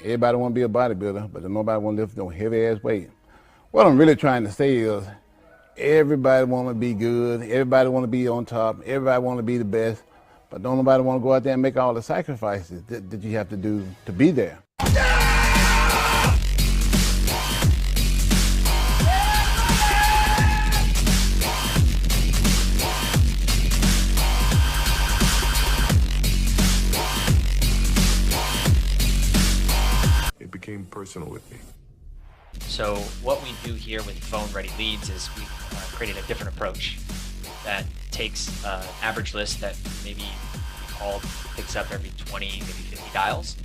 Everybody want to be a bodybuilder, but nobody want to lift no heavy ass weight. What I'm really trying to say is everybody want to be good. Everybody want to be on top. Everybody want to be the best. But don't nobody want to go out there and make all the sacrifices that you have to do to be there. It became personal with me. So what we do here with Phone Ready Leads is we've created a different approach that takes an average list that maybe we called, picks up every 20, maybe 50 dials.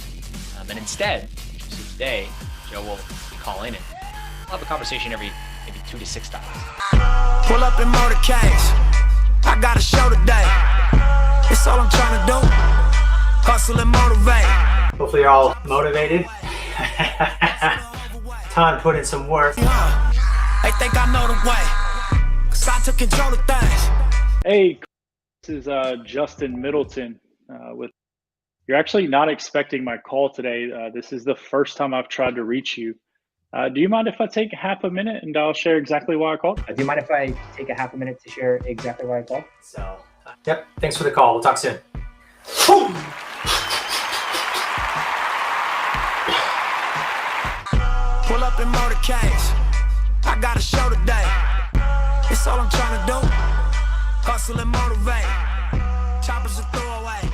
And instead, which you see today, Joe will call in and we'll have a conversation every maybe 2 to 6 dials. Pull up in motorcades. I got a show today. It's all I'm trying to do. Hustle and motivate. Hopefully you're all motivated. Time to put in some work. They think I know the way, 'cause I took control of things. Hey, this is Justin Middleton. You're actually not expecting my call today. This is the first time I've tried to reach you. Do you mind if I take half a minute and I'll share exactly why I called? Do you mind if I take a half a minute to share exactly why I called? So, yep, thanks for the call. We'll talk soon. Pull up in motorcades. I got a show today. It's all I'm trying to do. Hustle and motivate. Choppers a throwaway.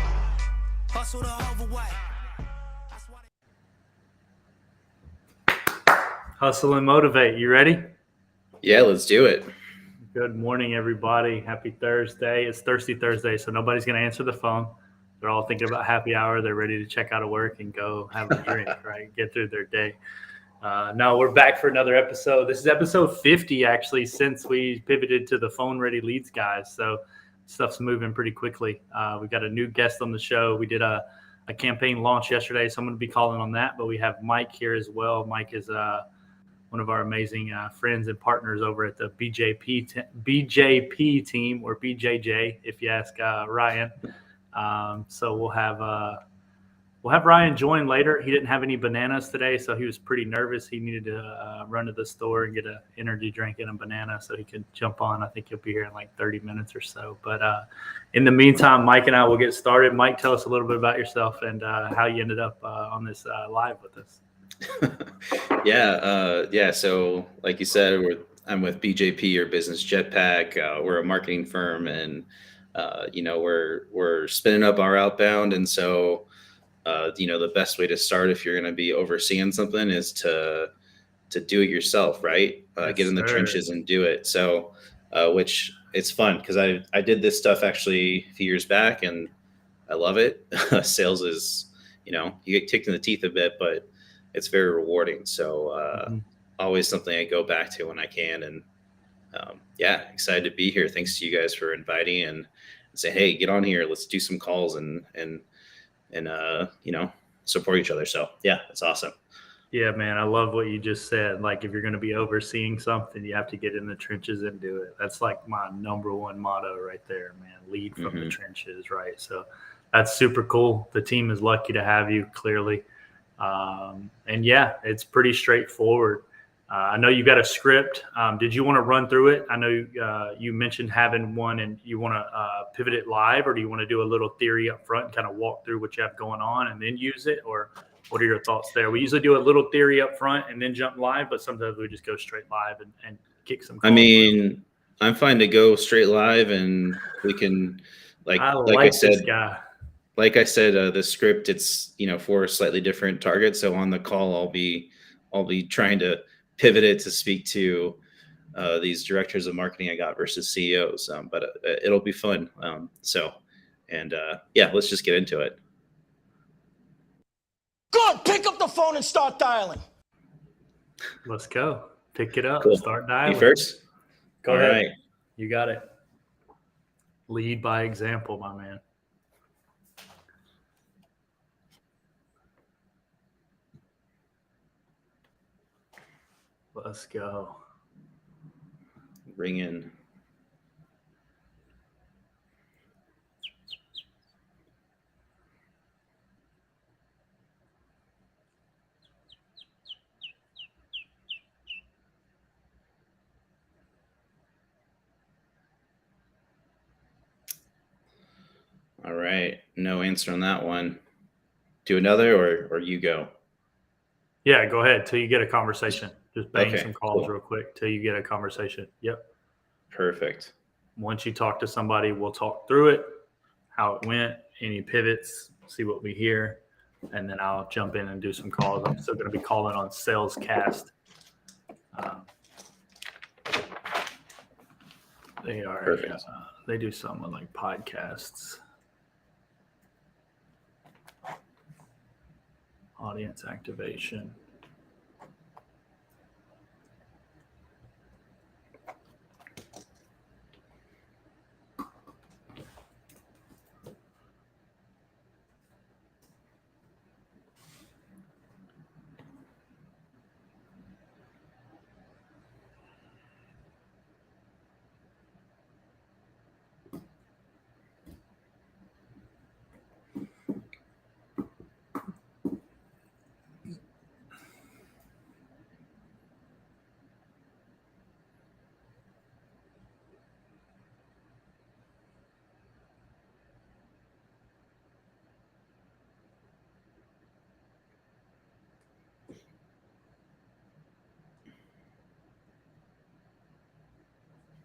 Hustle the overweight. Hustle and motivate. You ready? Yeah, let's do it. Good morning, everybody. Happy Thursday. It's Thirsty Thursday, so nobody's going to answer the phone. They're all thinking about happy hour. They're ready to check out of work and go have a drink, right? Get through their day. No, we're back for another episode. This is episode 50, actually, since we pivoted to the Phone Ready Leads guys. So stuff's moving pretty quickly. We got a new guest on the show. We did a campaign launch yesterday, so I'm going to be calling on that. But we have Mike here as well. Mike is one of our amazing friends and partners over at the BJP team, or BJJ, if you ask Ryan. So we'll have Ryan join later. He didn't have any bananas today, so he was pretty nervous. He needed to run to the store and get an energy drink and a banana so he could jump on. I think he'll be here in like 30 minutes or so. But in the meantime, Mike and I will get started. Mike, tell us a little bit about yourself and how you ended up on this live with us. Yeah. So like you said, I'm with BJP, or Business Jetpack. We're a marketing firm, and we're spinning up our outbound. And so, the best way to start if you're going to be overseeing something is to do it yourself, right? Get in the trenches and do it. So, which it's fun because I did this stuff actually a few years back, and I love it. Sales is, you get kicked in the teeth a bit, but it's very rewarding. So always something I go back to when I can. And excited to be here. Thanks to you guys for inviting and say, hey, get on here. Let's do some calls and support each other. So yeah, it's awesome. Yeah, man, I love what you just said. Like, if you're going to be overseeing something, you have to get in the trenches and do it. That's like my number one motto right there, man. Lead from the trenches, right? So that's super cool. The team is lucky to have you, clearly. And yeah, it's pretty straightforward. I know you got a script. Did you want to run through it? I know you mentioned having one, and you want to pivot it live, or do you want to do a little theory up front and kind of walk through what you have going on and then use it? Or what are your thoughts there? We usually do a little theory up front and then jump live, but sometimes we just go straight live and kick some calls. I mean, I'm fine to go straight live, and we can, like I said, this guy. Like I said, the script, it's, for a slightly different target. So on the call, I'll be trying to pivot it to speak to these directors of marketing I got versus CEOs. But it'll be fun. Let's just get into it. Good, pick up the phone and start dialing. Let's go. Pick it up. Cool. Start dialing. You first? Go ahead. Right. You got it. Lead by example, my man. Let's go. Ring in. no answer on that one. Do another, or you go. Yeah, go ahead till you get a conversation. Just bang Okay, some calls cool. real quick till you get a conversation. Yep. Perfect. Once you talk to somebody, we'll talk through it, how it went, any pivots, see what we hear, and then I'll jump in and do some calls. I'm still going to be calling on Sales Cast. They are Perfect. they do some with like podcasts, audience activation.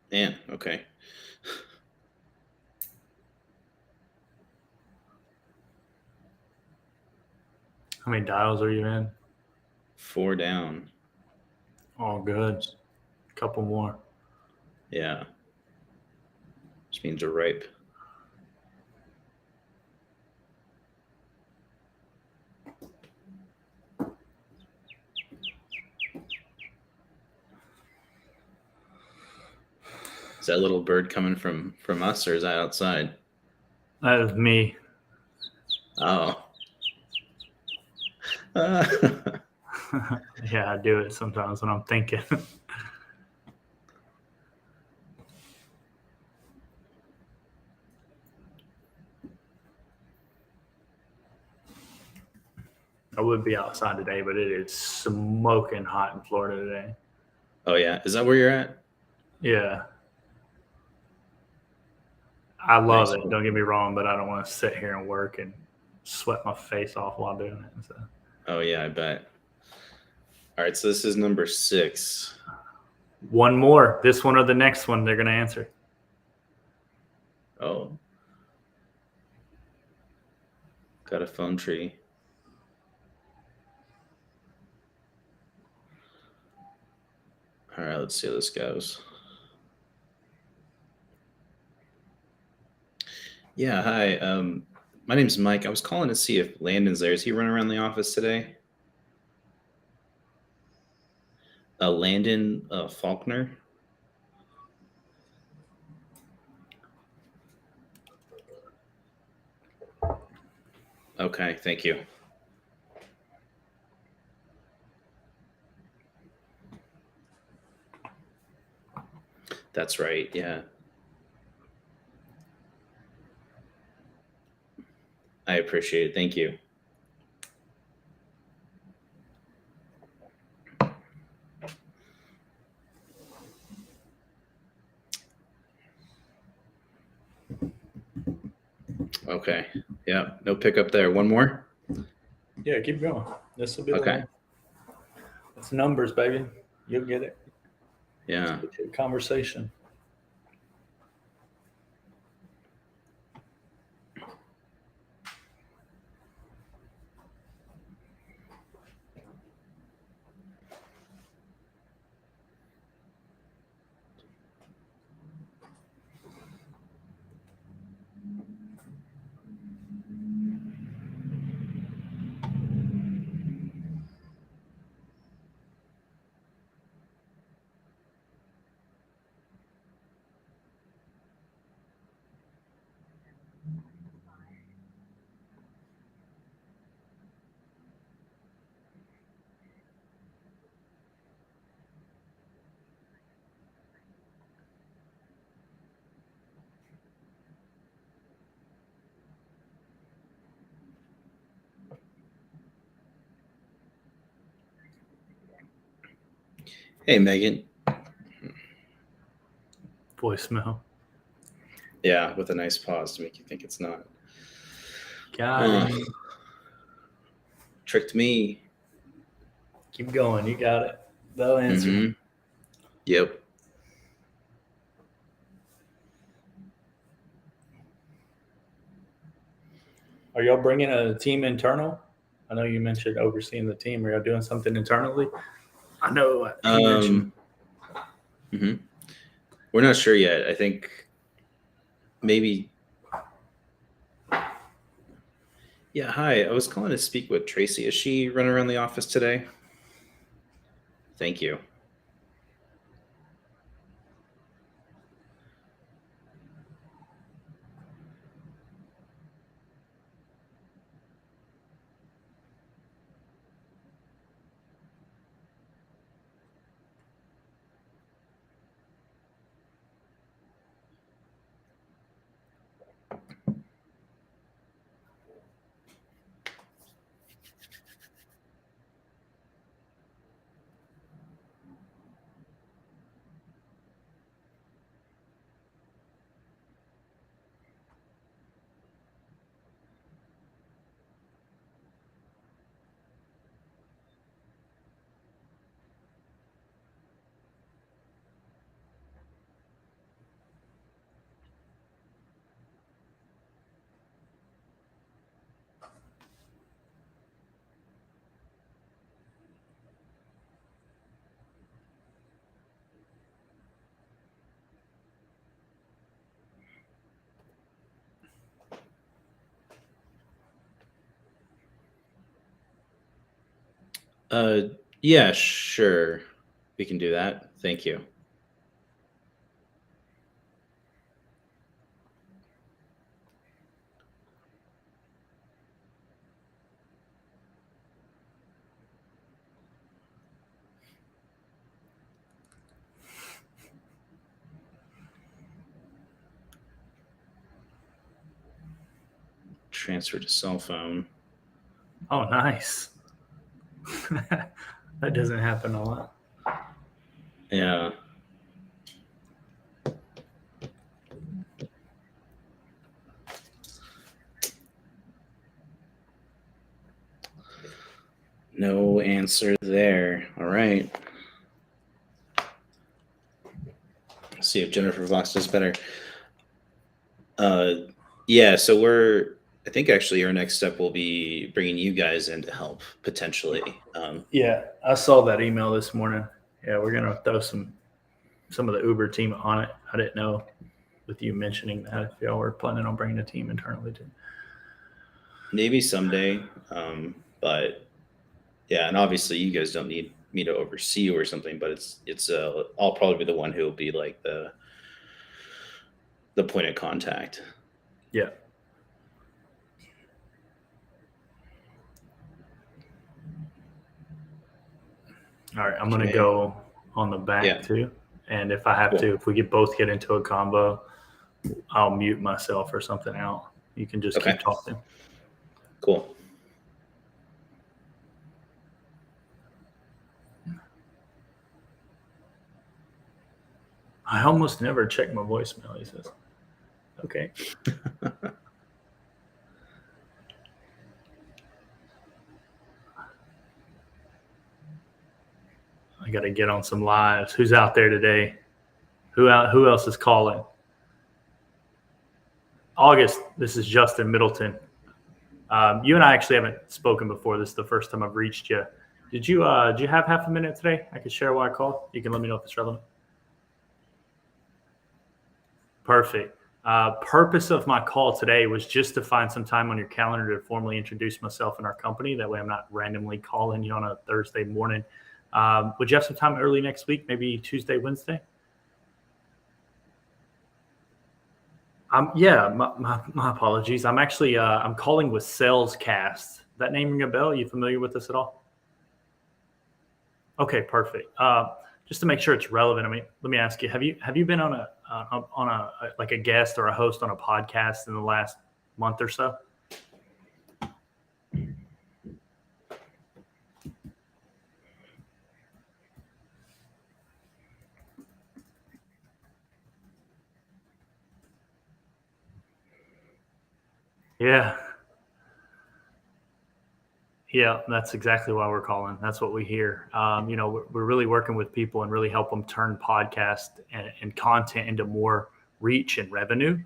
Man, okay. How many dials are you in? 4 down. All good. Couple more. Yeah. Which means you're ripe. Is that little bird coming from us, or is that outside? That is me. Oh. Yeah, I do it sometimes when I'm thinking. I would be outside today, but it is smoking hot in Florida today. Oh yeah, is that where you're at? Yeah. I love Nice. it. Don't get me wrong, but I don't want to sit here and work and sweat my face off while doing it. So. Oh yeah, I bet. All right, so this is number 6. One more. This one or the next one, they're going to answer. Oh. Got a phone tree. All right, let's see how this goes. Yeah, hi. My name's Mike. I was calling to see if Landon's there. Is he running around the office today? Landon Faulkner. Okay, thank you. That's right, yeah. I appreciate it. Thank you. Okay. Yeah, no pickup there. One more? Yeah, keep going. This will be Okay. It's numbers, baby. You'll get it. Yeah. It's a conversation. Hey, Megan. Voicemail. Yeah, with a nice pause to make you think it's not. Got it. Tricked me. Keep going. You got it. They'll answer. Mhm. Yep. Are y'all bringing a team internal? I know you mentioned overseeing the team. Are y'all doing something internally? I know he mentioned. Mhm. We're not sure yet. I think maybe. Yeah, hi. I was calling to speak with Tracy. Is she running around the office today? Thank you. Yeah, sure. We can do that. Thank you. Transfer to cell phone. Oh, nice. That doesn't happen a lot. Yeah. No answer there. All right. Let's see if Jennifer Vox does better. Yeah, so I think actually our next step will be bringing you guys in to help potentially. Yeah, I saw that email this morning. Yeah, we're gonna throw some of the Uber team on it. I didn't know with you mentioning that if y'all were planning on bringing a team internally too. Maybe someday, but yeah, and obviously you guys don't need me to oversee you or something, but it's I'll probably be the one who will be like the point of contact. Yeah. All right, I'm gonna go on the back too, and if I have to, if we both get into a combo, I'll mute myself or something out. You can just keep talking. Cool. I almost never check my voicemail, he says. Okay. I got to get on some lives. Who's out there today? Who else is calling? August, this is Justin Middleton. You and I actually haven't spoken before. This is the first time I've reached you. Did you have half a minute today? I could share why I called. You can let me know if it's relevant. Perfect. Purpose of my call today was just to find some time on your calendar to formally introduce myself and our company. That way I'm not randomly calling you on a Thursday morning. Would you have some time early next week, maybe Tuesday, Wednesday? Yeah, my apologies. I'm actually I'm calling with Salescast. That name ring a bell? Are you familiar with this at all? Okay, perfect. Just to make sure it's relevant, I mean, let me ask you: Have you been on a like a guest or a host on a podcast in the last month or so? Yeah. Yeah, that's exactly why we're calling. That's what we hear. We're really working with people and really help them turn podcast and content into more reach and revenue.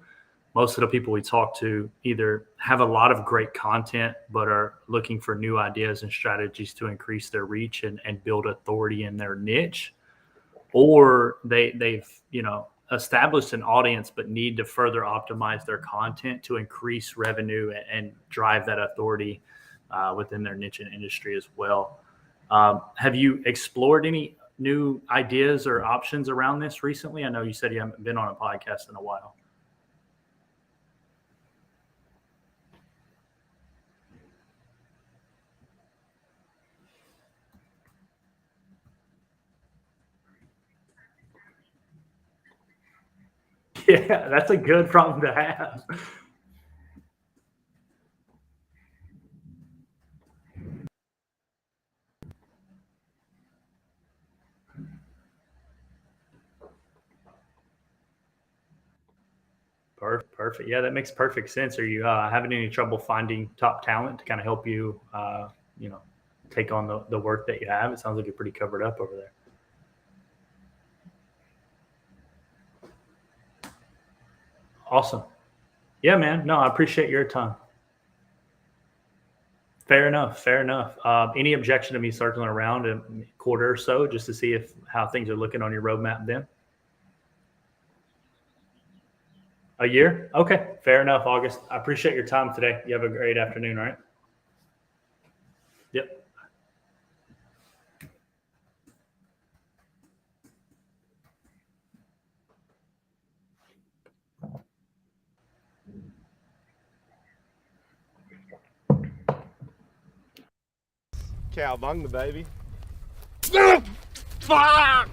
Most of the people we talk to either have a lot of great content, but are looking for new ideas and strategies to increase their reach and build authority in their niche, or they've established an audience, but need to further optimize their content to increase revenue and drive that authority within their niche and industry as well. Have you explored any new ideas or options around this recently? I know you said you haven't been on a podcast in a while. Yeah, that's a good problem to have. Perfect. Yeah, that makes perfect sense. Are you having any trouble finding top talent to kind of help you, take on the work that you have? It sounds like you're pretty covered up over there. Awesome. Yeah, man. No, I appreciate your time. Fair enough. Any objection to me circling around a quarter or so just to see how things are looking on your roadmap then? A year? Okay, fair enough, August. I appreciate your time today. You have a great afternoon, all right? Yep. Cowabunga, baby. Fuck!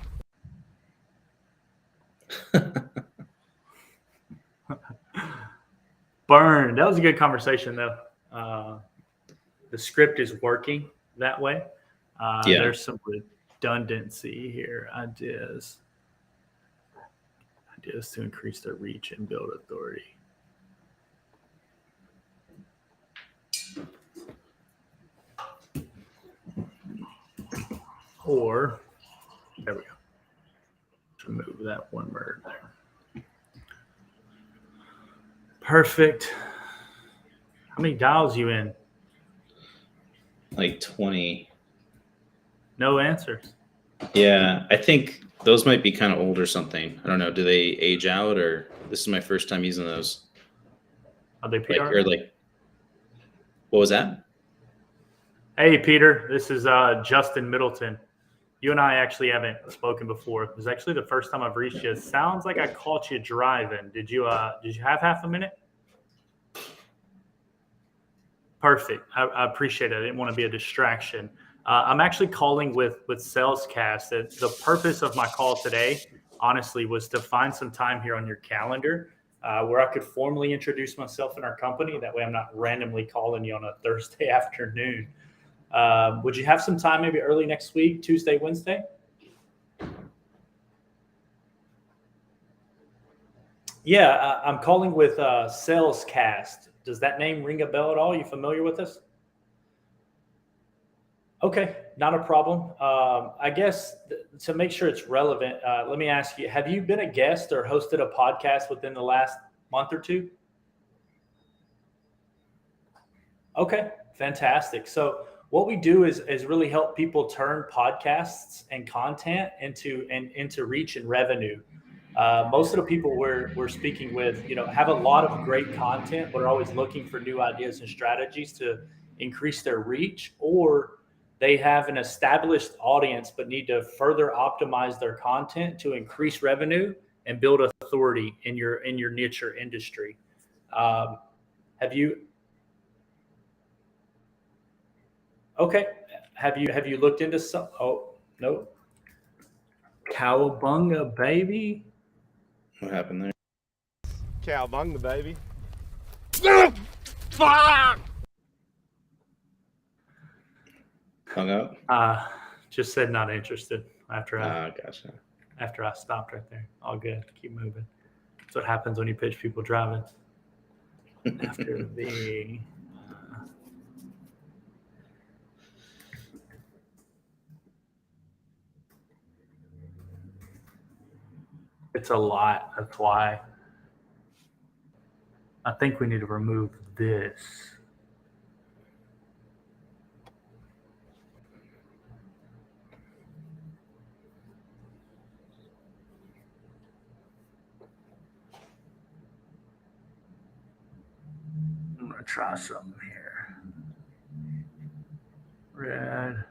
Burn. That was a good conversation, though. The script is working that way. There's some redundancy here. Ideas to increase their reach and build authority. Or, there we go. Remove that one word there. Perfect. How many dials you in? Like 20. No answers. Yeah, I think those might be kind of old or something. I don't know. Do they age out, or this is my first time using those? Are they PR? What was that? Hey, Peter. This is Justin Middleton. You and I actually haven't spoken before. It was actually the first time I've reached you. It sounds like I caught you driving. Did you have half a minute? Perfect. I appreciate it. I didn't want to be a distraction. I'm actually calling with SalesCast. The purpose of my call today, honestly, was to find some time here on your calendar where I could formally introduce myself and our company. That way I'm not randomly calling you on a Thursday afternoon. Would you have some time maybe early next week, Tuesday, Wednesday? Yeah, I'm calling with SalesCast. Does that name ring a bell at all? You familiar with us? Okay, not a problem. I guess to make sure it's relevant, let me ask you, have you been a guest or hosted a podcast within the last month or two? Okay, fantastic. So what we do is really help people turn podcasts and content into reach and revenue. Most of the people we're speaking with, have a lot of great content, but are always looking for new ideas and strategies to increase their reach, or they have an established audience but need to further optimize their content to increase revenue and build authority in your niche or industry. Have you looked into some? Oh, no. Cowabunga, baby. What happened there? Cowabunga, baby. Fuck! Hung up? Just said not interested after Gotcha. after I stopped right there. All good. Keep moving. That's what happens when you pitch people driving. After the It's a lot. That's why I think we need to remove this. I'm gonna try something here. Red.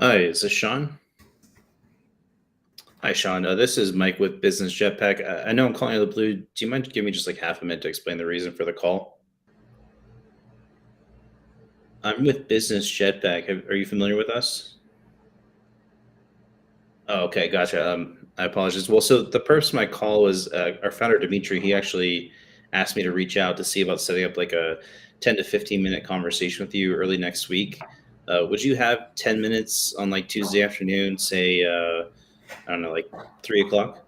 Hi, is this Sean? Hi, Sean. This is Mike with Business Jetpack. I know I'm calling you out of the blue. Do you mind giving me just like half a minute to explain the reason for the call? I'm with Business Jetpack. Are you familiar with us? Oh, okay, gotcha. I apologize. Well, so the purpose of my call was our founder, Dimitri. He actually asked me to reach out to see about setting up like a 10 to 15-minute conversation with you early next week. Would you have 10 minutes on like Tuesday afternoon, say, I don't know, like 3 o'clock?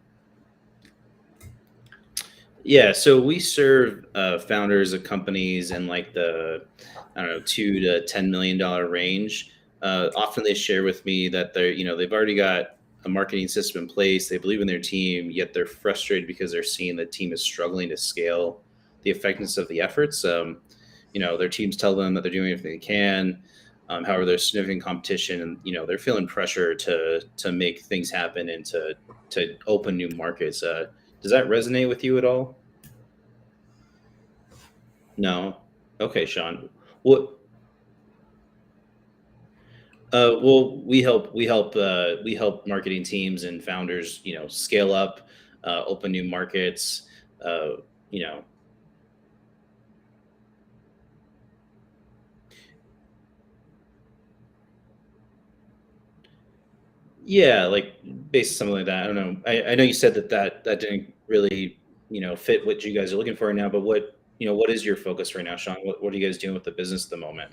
Yeah, so we serve founders of companies in like the, I don't know, $2 to $10 million range. Often they share with me that they've already got a marketing system in place. They believe in their team, yet they're frustrated because they're seeing the team is struggling to scale the effectiveness of the efforts. Their teams tell them that they're doing everything they can. However, there's significant competition, and they're feeling pressure to make things happen and to open new markets. Does that resonate with you at all? No. Okay, Sean. What? Well, we help marketing teams and founders, scale up, open new markets. Uh, you know, yeah, like based something like that. I don't know. I know you said that didn't really, fit what you guys are looking for right now. But what is your focus right now, Sean? What are you guys doing with the business at the moment?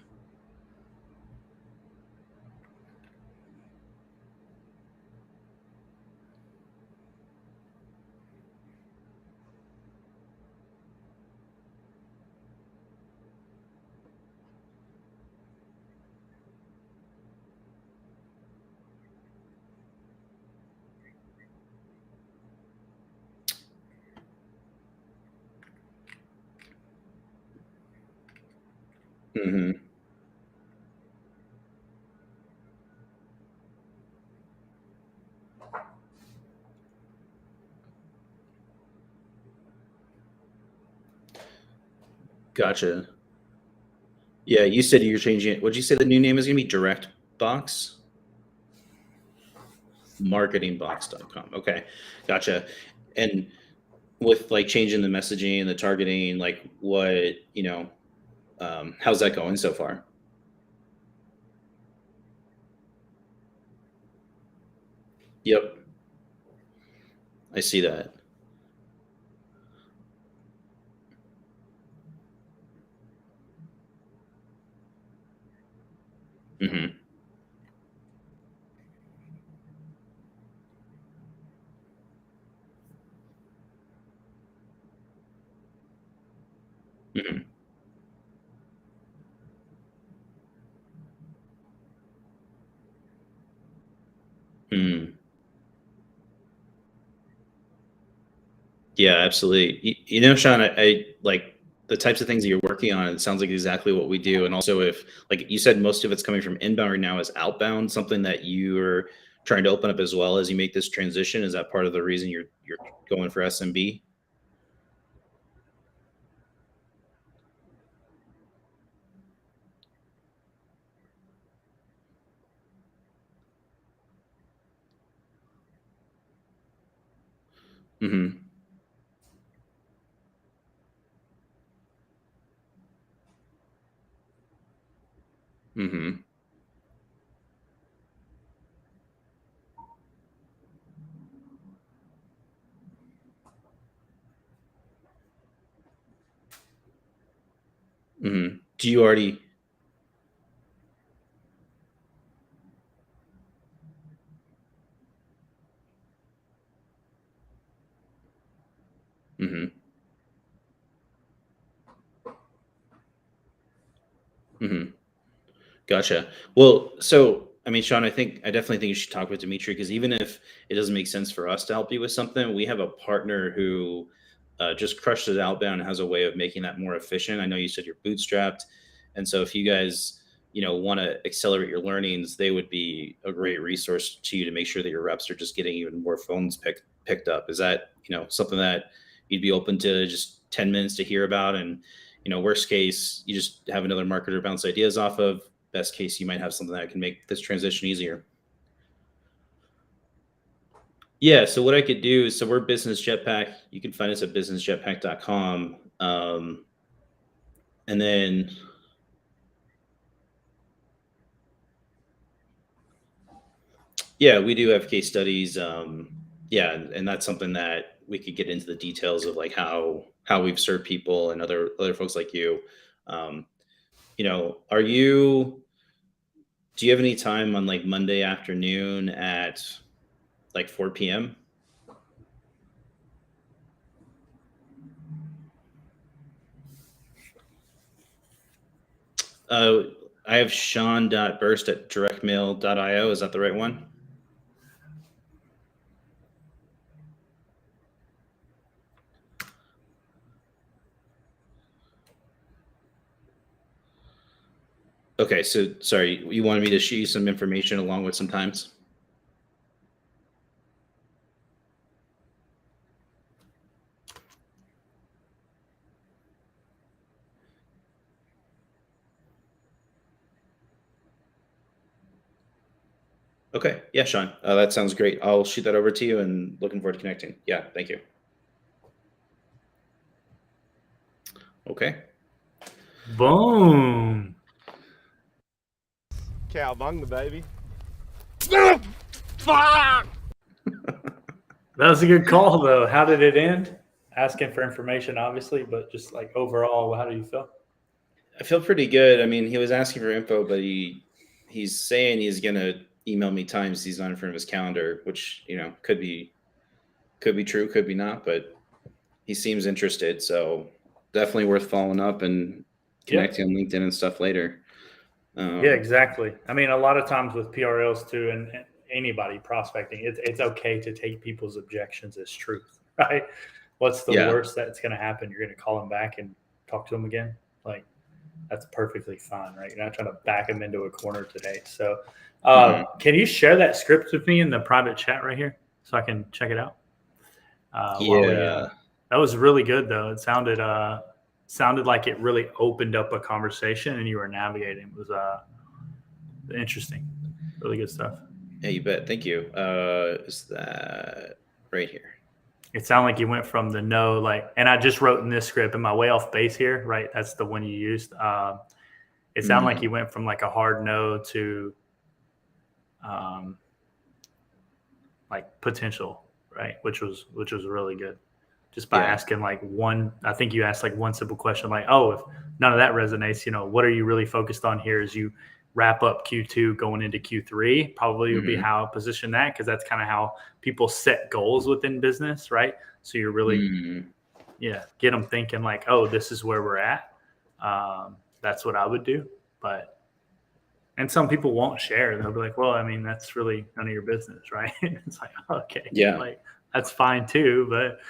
Hmm. Gotcha. Yeah, you said you're changing it. What'd you say the new name is gonna be? Direct Box? Marketingbox.com. Okay, gotcha. And with like changing the messaging and the targeting, like how's that going so far? Yep, I see that. Hmm. Hmm. Hmm. Yeah, absolutely. Sean, I like the types of things that you're working on. It sounds like exactly what we do. And also, if like you said, most of it's coming from inbound right now, is outbound something that you're trying to open up as well as you make this transition? Is that part of the reason you're going for SMB? Hmm. Hmm. Hmm. Do you already? Gotcha. Well, so I mean, Sean, I definitely think you should talk with Dimitri, because even if it doesn't make sense for us to help you with something, we have a partner who just crushed it outbound and has a way of making that more efficient. I know you said you're bootstrapped, and so if you guys, want to accelerate your learnings, they would be a great resource to you to make sure that your reps are just getting even more phones picked up. Is that something that you'd be open to just 10 minutes to hear about? And worst case, you just have another marketer to bounce ideas off of. Best case, you might have something that can make this transition easier. Yeah, so what I could do is, so we're Business Jetpack. You can find us at businessjetpack.com. And then, yeah, we do have case studies. Yeah, and that's something that we could get into the details of, like how we've served people and other folks like you. Do you have any time on like Monday afternoon at like 4 p.m.? I have sean.burst@directmail.io. Is that the right one? Okay, so sorry, you wanted me to shoot you some information along with some times? Okay, yeah, Sean, that sounds great. I'll shoot that over to you, and looking forward to connecting. Yeah, thank you. Okay. Boom. Cowabunga, baby. That was a good call, though. How did it end? Asking for information, obviously, but just like overall, how do you feel? I feel pretty good. I mean, he was asking for info, but he's saying he's gonna email me times he's not in front of his calendar, which could be true, could be not, but he seems interested. So definitely worth following up and connecting on LinkedIn and stuff later. Yeah, exactly. I mean, a lot of times with PRLs too, and anybody prospecting, it's okay to take people's objections as truth, right? What's the worst that's going to happen? You're going to call them back and talk to them again. Like, that's perfectly fine, right? You're not trying to back them into a corner today. So can you share that script with me in the private chat right here so I can check it out? That was really good, though. It sounded like it really opened up a conversation and you were navigating. It was interesting. Really good stuff. Yeah, you bet. Thank you. Is that right here? It sounded like you went from the no, and I just wrote in this script, am I way off base here? Right. That's the one you used. It sounded like you went from like a hard no to like potential, right? Which was really good. Just by asking like one, I think you asked like one simple question, like, oh, if none of that resonates, what are you really focused on here as you wrap up Q2 going into Q3? Probably would be how I position that, because that's kind of how people set goals within business, right? So you're really, get them thinking like, oh, this is where we're at. That's what I would do. And some people won't share. They'll be like, well, I mean, that's really none of your business, right? It's like, okay, like that's fine too, but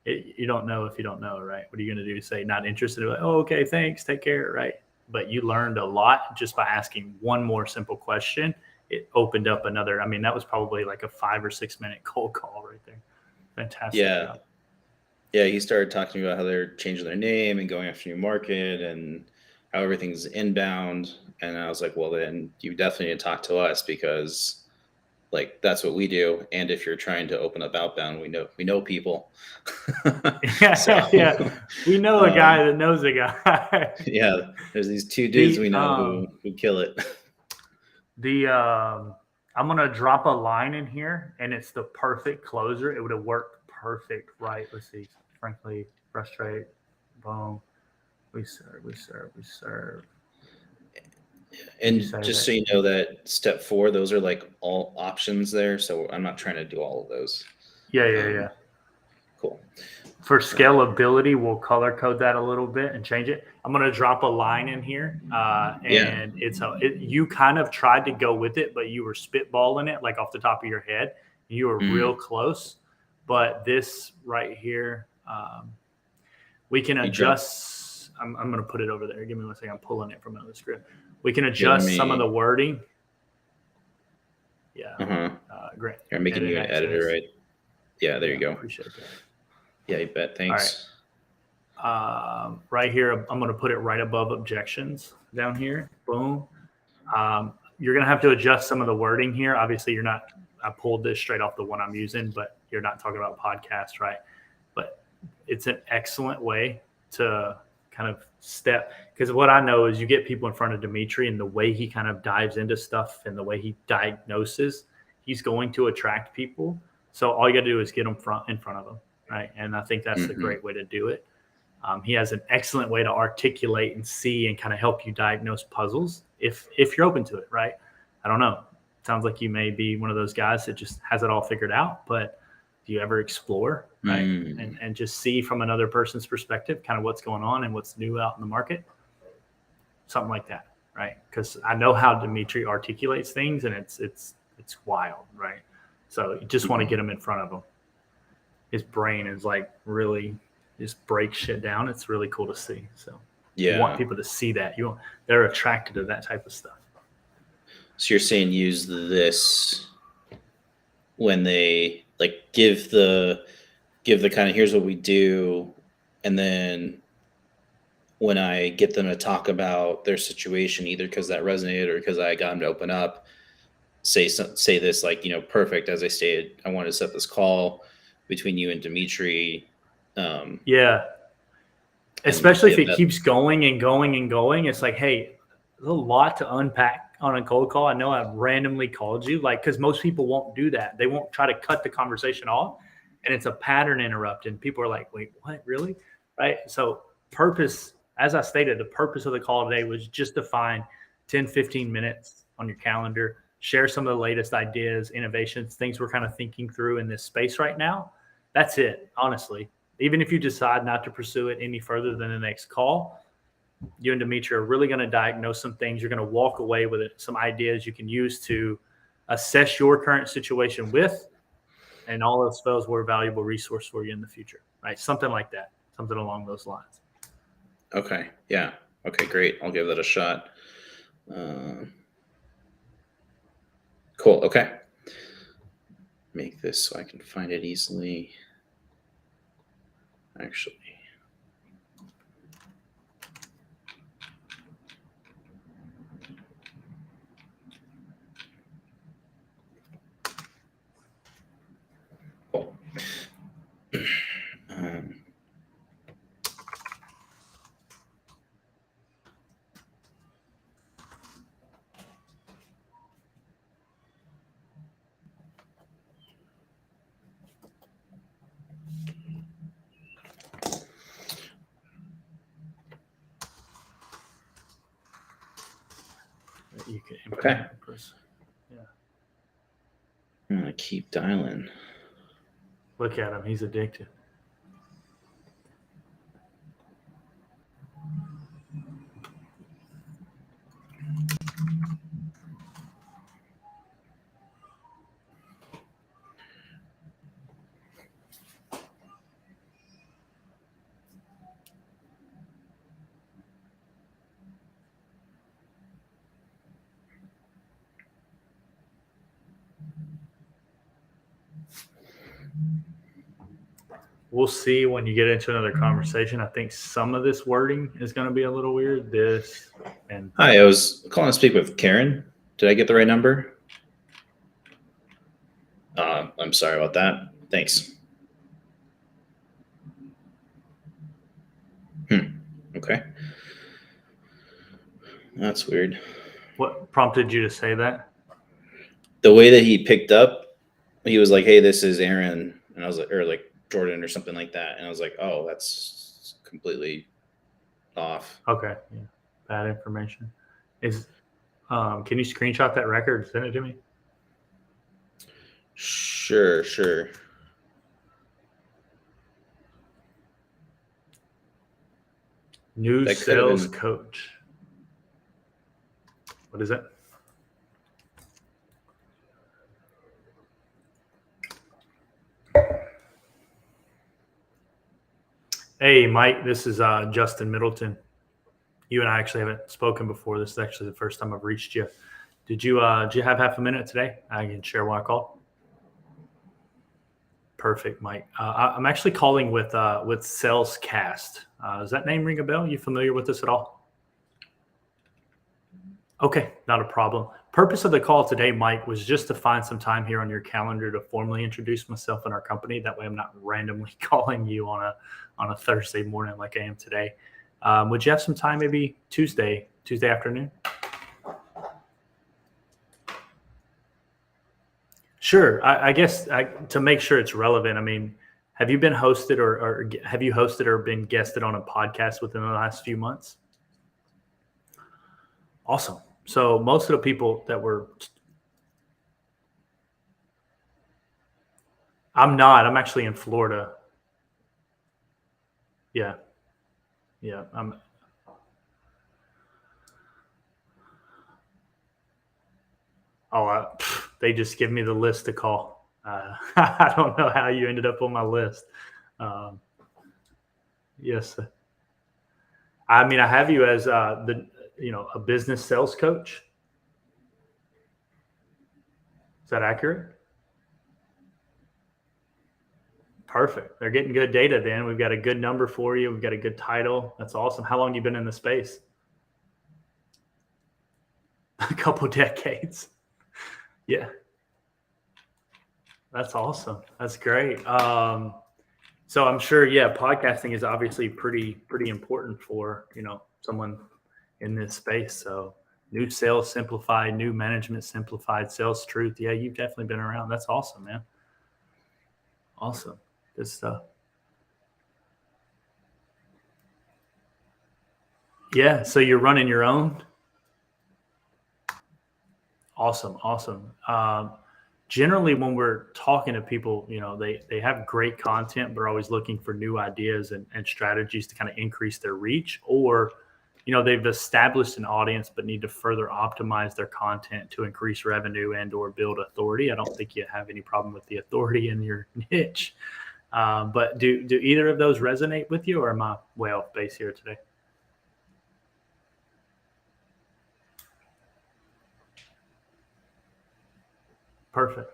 you don't know if you don't know, right? What are you going to do? Say not interested? Like, oh, okay, thanks, take care, right? But you learned a lot just by asking one more simple question. It opened up another. I mean, that was probably like a 5 or 6 minute cold call right there. Fantastic. Yeah. Yeah. He started talking about how they're changing their name and going after new market and how everything's inbound. And I was like, well, then you definitely need to talk to us, because like that's what we do. And if you're trying to open up outbound, we know people. Yeah. We know a guy that knows a guy. Yeah. There's these two dudes we know who kill it. I'm going to drop a line in here, and it's the perfect closer. It would have worked perfect, right? Let's see. Frankly, frustrate. Boom. We serve. And just so you know, that step 4, those are like all options there. So I'm not trying to do all of those. Yeah. Cool. For scalability, we'll color code that a little bit and change it. I'm going to drop a line in here, and you kind of tried to go with it, but you were spitballing it like off the top of your head. You were real close, but this right here, we can adjust. I'm going to put it over there. Give me one second. I'm pulling it from another script. We can adjust some of the wording. Yeah. Great. You're making you an editor, right? Yeah, there you go. Appreciate that. Yeah, you bet. Thanks. All right. Right here, I'm going to put it right above objections down here. Boom. You're going to have to adjust some of the wording here. Obviously, you're not, I pulled this straight off the one I'm using, but you're not talking about podcasts, right? But it's an excellent way to kind of step, because what I know is you get people in front of Dimitri and the way he kind of dives into stuff and the way he diagnoses, he's going to attract people. So all you got to do is get them in front of them. Right. And I think that's a great way to do it. He has an excellent way to articulate and see and kind of help you diagnose puzzles if you're open to it. Right. I don't know. Sounds like you may be one of those guys that just has it all figured out. But do you ever explore, right? And just see from another person's perspective kind of what's going on and what's new out in the market? Something like that. Right. Because I know how Dimitri articulates things, and it's wild. Right. So you just want to get him in front of him. His brain is like really just breaks shit down. It's really cool to see. So you want people to see that. They're attracted to that type of stuff. So you're saying use this when they like give the kind of here's what we do, and then when I get them to talk about their situation, either because that resonated or because I got them to open up, say this like, perfect. As I stated, I wanted to set this call between you and Dimitri. Especially if it keeps going and going and going. It's like, hey, there's a lot to unpack on a cold call. I know I randomly called you, like, because most people won't do that. They won't try to cut the conversation off, and it's a pattern interrupt. And people are like, wait, what, really? Right? So purpose, as I stated, the purpose of the call today was just to find 10, 15 minutes on your calendar, share some of the latest ideas, innovations, things we're kind of thinking through in this space right now. That's it, honestly. Even if you decide not to pursue it any further than the next call, you and Dimitri are really going to diagnose some things. You're going to walk away with some ideas you can use to assess your current situation with, and all those spells were a valuable resource for you in the future, right? Something like that, something along those lines. Okay. Yeah. Okay, great. I'll give that a shot. Cool. Okay. Make this so I can find it easily. Actually. Cool. You can Okay. Yeah. I'm gonna keep dialing. Look at him. He's addicted. We'll see when you get into another conversation. I think some of this wording is going to be a little weird. Hi, I was calling to speak with Karen. Did I get the right number? I'm sorry about that. Thanks. Okay. That's weird. What prompted you to say that? The way that he picked up, he was like, "Hey, this is Aaron," and I was like, or like Jordan or something like that, and I was like, "Oh, that's completely off." Okay, yeah, bad information. Can you screenshot that record and send it to me? Sure. New That could have sales been. coach. What is it? Hey, Mike, this is Justin Middleton. You and I actually haven't spoken before. This is actually the first time I've reached you. Did you have half a minute today? I can share why I called. Perfect, Mike. I'm actually calling with Salescast. Does that name ring a bell? You familiar with this at all? Okay, not a problem. Purpose of the call today, Mike, was just to find some time here on your calendar to formally introduce myself and our company. That way I'm not randomly calling you on a Thursday morning like I am today. Would you have some time maybe Tuesday afternoon? Sure. I guess to make sure it's relevant, I mean, have you been hosted or have you hosted or been guested on a podcast within the last few months? Awesome. So most of the people that I'm actually in Florida. Yeah. They just give me the list to call. I don't know how you ended up on my list. Yes. I mean, I have you as a business sales coach. Is that accurate? Perfect. They're getting good data then. We've got a good number for you. We've got a good title. That's awesome. How long have you been in the space? A couple decades. Yeah. That's awesome. That's great. So I'm sure, podcasting is obviously pretty important for, someone in this space. So new sales simplified, new management simplified, sales truth. Yeah, you've definitely been around. That's awesome, man. Awesome. Good stuff. Yeah. So you're running your own. Awesome. Generally, when we're talking to people, they have great content, but are always looking for new ideas and strategies to kind of increase their reach, or, they've established an audience, but need to further optimize their content to increase revenue and or build authority. I don't think you have any problem with the authority in your niche. But do either of those resonate with you, or am I way off base here today? Perfect.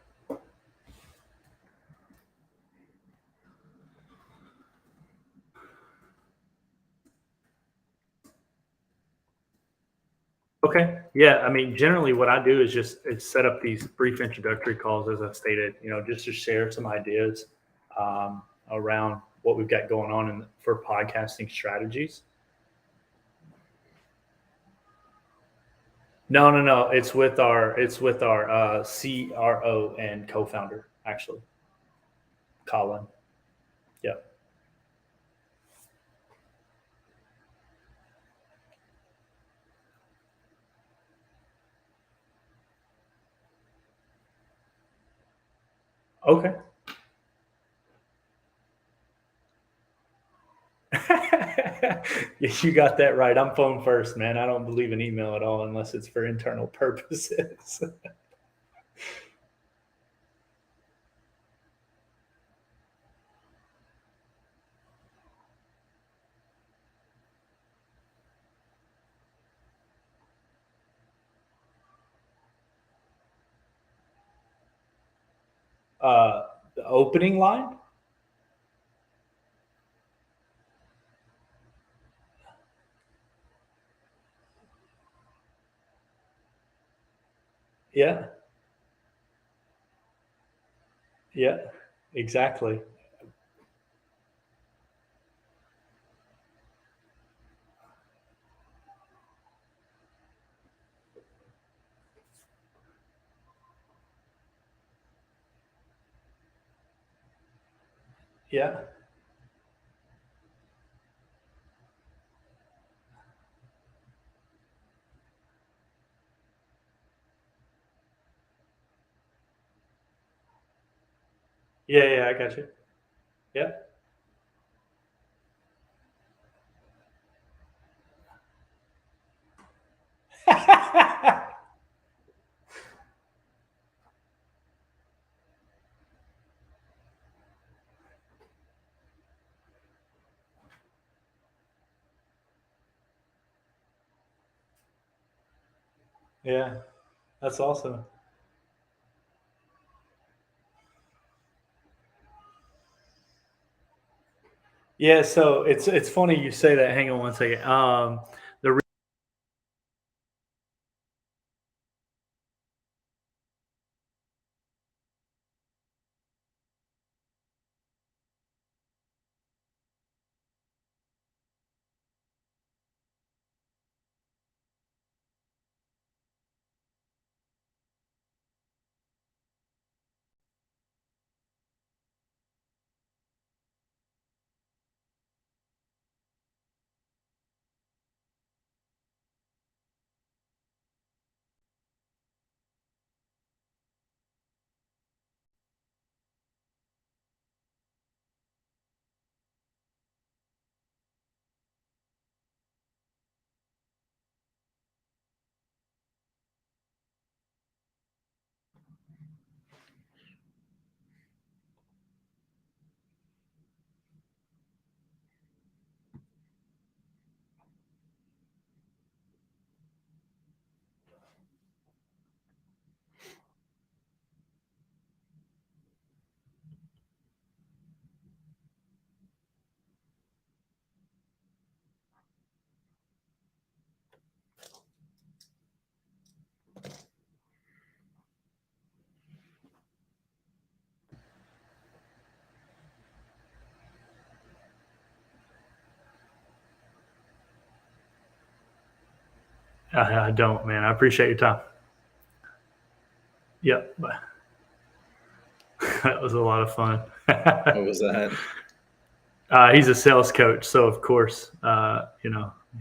Okay. Yeah. I mean, generally what I do is just set up these brief introductory calls, as I stated, just to share some ideas around what we've got going on for podcasting strategies. No. It's with our CRO and co-founder, actually, Colin. Yep. Okay. You got that right. I'm phone first, man. I don't believe in email at all unless it's for internal purposes. The opening line? Yeah. Yeah, exactly. Yeah. Yeah, I got you. Yeah. Yeah, that's awesome. Yeah, so it's funny you say that. Hang on one second. The I don't, man. I appreciate your time. Yep. That was a lot of fun. What was that? He's a sales coach, so of course,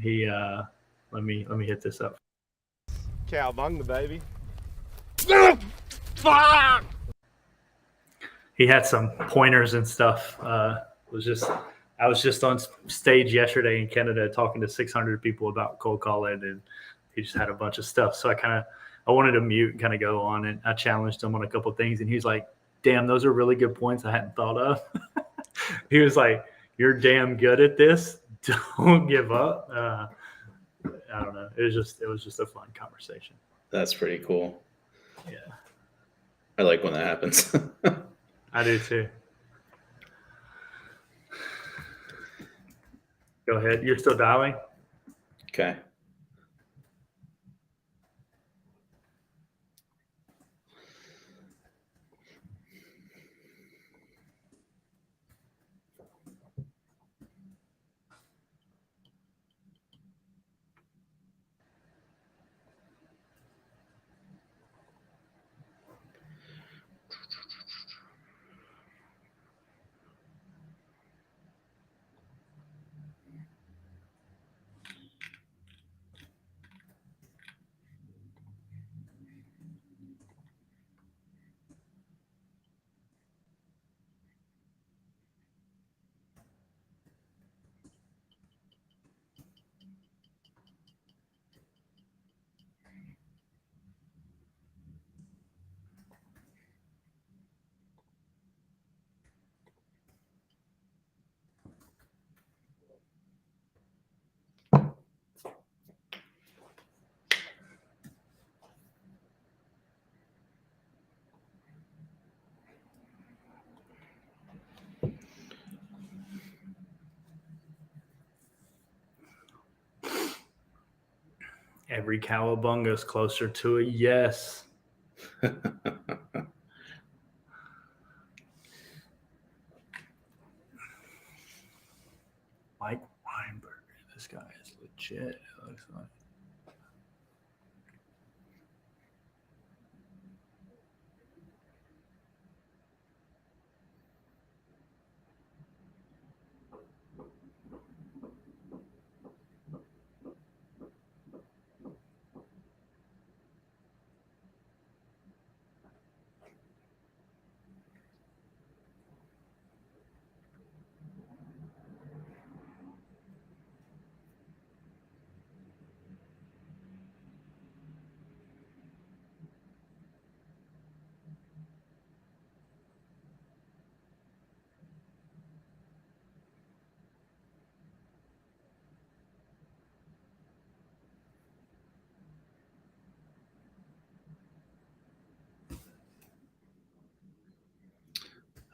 he. Let me hit this up. Cowabunga, baby. He had some pointers and stuff. I was just on stage yesterday in Canada talking to 600 people about cold calling, and he just had a bunch of stuff. So I wanted to mute and kind of go on, and I challenged him on a couple of things, and he's like, "Damn, those are really good points I hadn't thought of." He was like, "You're damn good at this. Don't give up." I don't know. It was just a fun conversation. That's pretty cool. Yeah, I like when that happens. I do too. Go ahead. You're still dialing? Okay. Every cowabunga is closer to a yes. Mike Weinberg. This guy is legit. It looks like.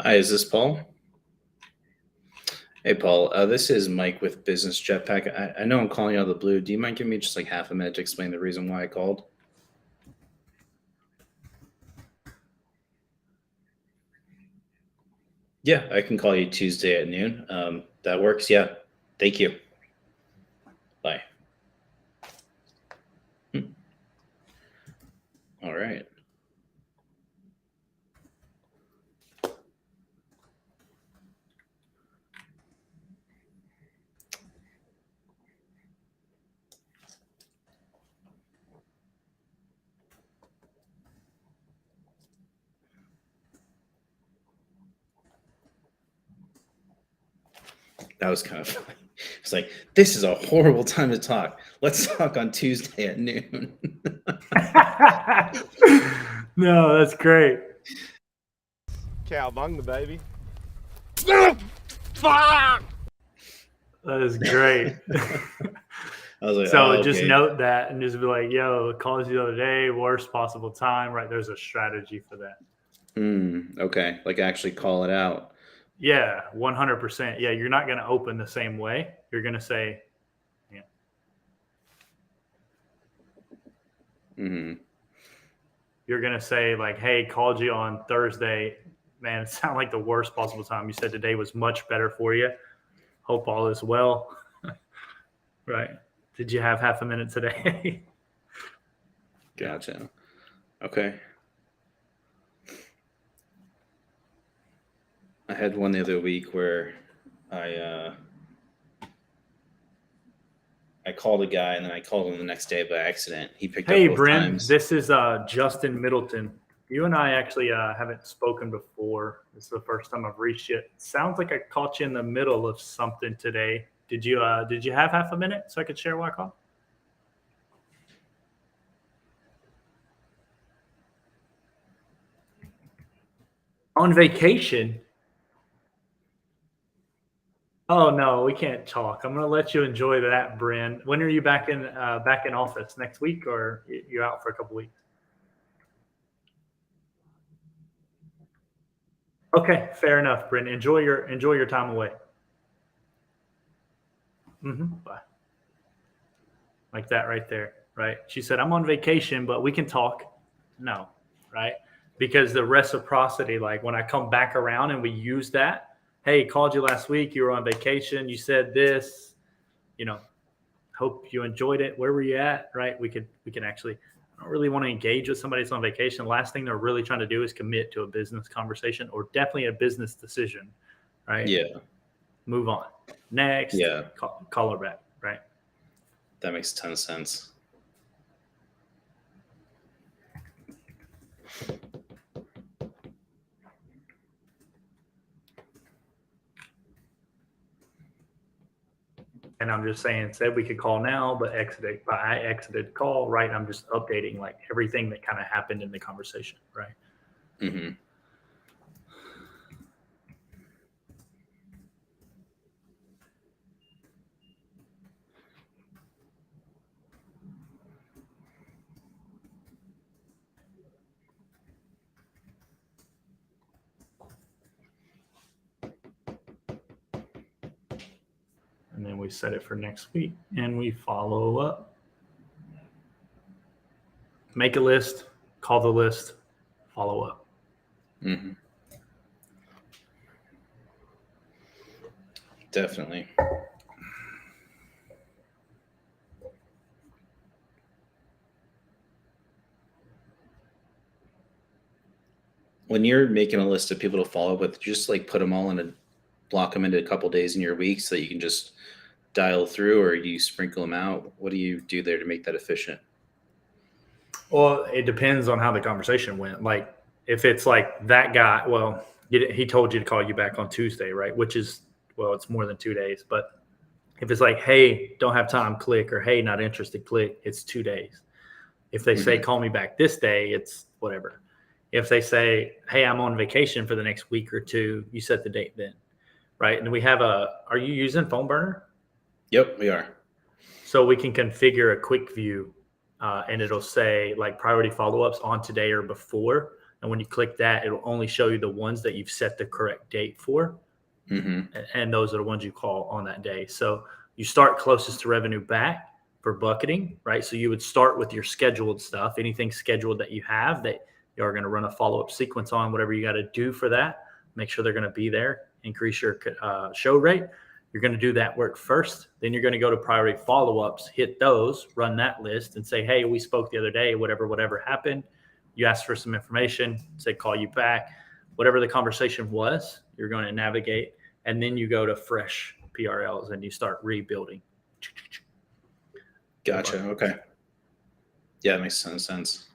Hi, is this Paul? Hey, Paul. This is Mike with Business Jetpack. I know I'm calling you out of the blue. Do you mind giving me just like half a minute to explain the reason why I called? Yeah, I can call you Tuesday at noon. That works. Yeah. Thank you. Bye. All right. That was kind of funny. It's like, this is a horrible time to talk. Let's talk on Tuesday at noon. No, that's great. Cowabunga, baby. That is great. I was like, So oh, just okay. note that and just be like, yo, calls you the other day, worst possible time, right? There's a strategy for that. Okay. Like actually call it out. Yeah, 100%. Yeah, you're not going to open the same way. You're going to say, yeah. You're going to say like, hey, called you on Thursday. Man, it sounded like the worst possible time. You said today was much better for you. Hope all is well. Right. Did you have half a minute today? Gotcha. Okay. I had one the other week where I called a guy and then I called him the next day by accident. He picked Hey, up both Brent, times. this is Justin Middleton. You and I actually haven't spoken before. This is the first time I've reached you. Sounds like I caught you in the middle of something today. Did you have half a minute so I could share why I called? On vacation? Oh no, we can't talk. I'm gonna let you enjoy that, Brent. When are you back in office? Next week, or you out for a couple weeks? Okay, fair enough, Brent. Enjoy your time away. Bye. Like that right there, right? She said, I'm on vacation, but we can talk. No, right? Because the reciprocity, like when I come back around and we use that, hey, called you last week, you were on vacation, you said this, hope you enjoyed it. Where were you at? Right? We can actually, I don't really want to engage with somebody that's on vacation. Last thing they're really trying to do is commit to a business conversation or definitely a business decision, right? Yeah. Move on. Next. Yeah. Call her back, right? That makes a ton of sense. And I'm just saying, said we could call now, but I exited call, right? I'm just updating like everything that kind of happened in the conversation, right? Mm-hmm. And then we set it for next week and we follow up. Make a list, call the list, follow up. Mm-hmm. Definitely. When you're making a list of people to follow up with, just like put them all in a block them into a couple days in your week so that you can just dial through, or you sprinkle them out? What do you do there to make that efficient? Well, it depends on how the conversation went. Like if it's like that guy, well, he told you to call you back on Tuesday, right? Which is, well, it's more than 2 days. But if it's like, hey, don't have time, click, or hey, not interested, click, it's 2 days. If they say, call me back this day, it's whatever. If they say, hey, I'm on vacation for the next week or two, you set the date then, right? And we have are you using Phone Burner? Yep, we are. So we can configure a quick view and it'll say like priority follow-ups on today or before. And when you click that, it'll only show you the ones that you've set the correct date for. And those are the ones you call on that day. So you start closest to revenue back for bucketing, right? So you would start with your scheduled stuff, anything scheduled that you have that you are going to run a follow-up sequence on, whatever you got to do for that. Make sure they're going to be there, increase your show rate. You're going to do that work first. Then you're going to go to priority follow-ups, hit those, run that list and say, hey, we spoke the other day, whatever happened. You asked for some information, say, call you back. Whatever the conversation was, you're going to navigate. And then you go to fresh PRLs and you start rebuilding. Gotcha. Okay. Yeah, that makes sense.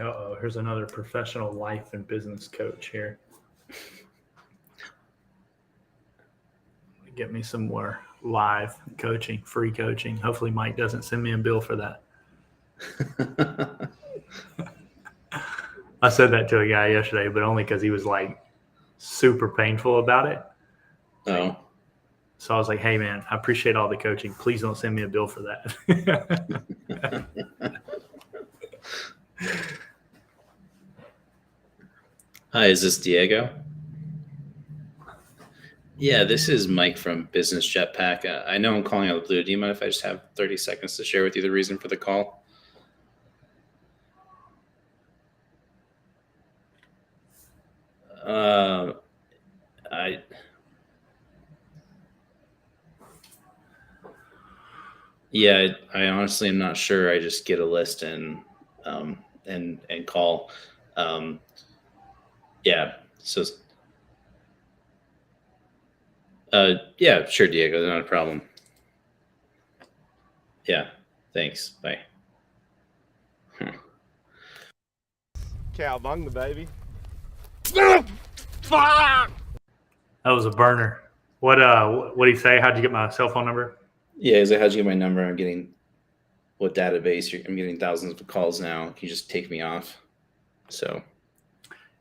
Uh-oh, here's another professional life and business coach here. Get me some more live coaching, free coaching. Hopefully Mike doesn't send me a bill for that. I said that to a guy yesterday, but only because he was like super painful about it. Oh. So I was like, hey, man, I appreciate all the coaching. Please don't send me a bill for that. Hi, is this Diego? Yeah, this is Mike from Business Jetpack. I know I'm calling out of the blue. Do you mind if I just have 30 seconds to share with you the reason for the call? I honestly am not sure. I just get a list and call. Yeah, sure, Diego, not a problem. Yeah, thanks. Bye. Cowabunga, baby. That was a burner. What did he say? How'd you get my cell phone number? Yeah, he's like, how'd you get my number? I'm getting what database? I'm getting thousands of calls now. Can you just take me off? So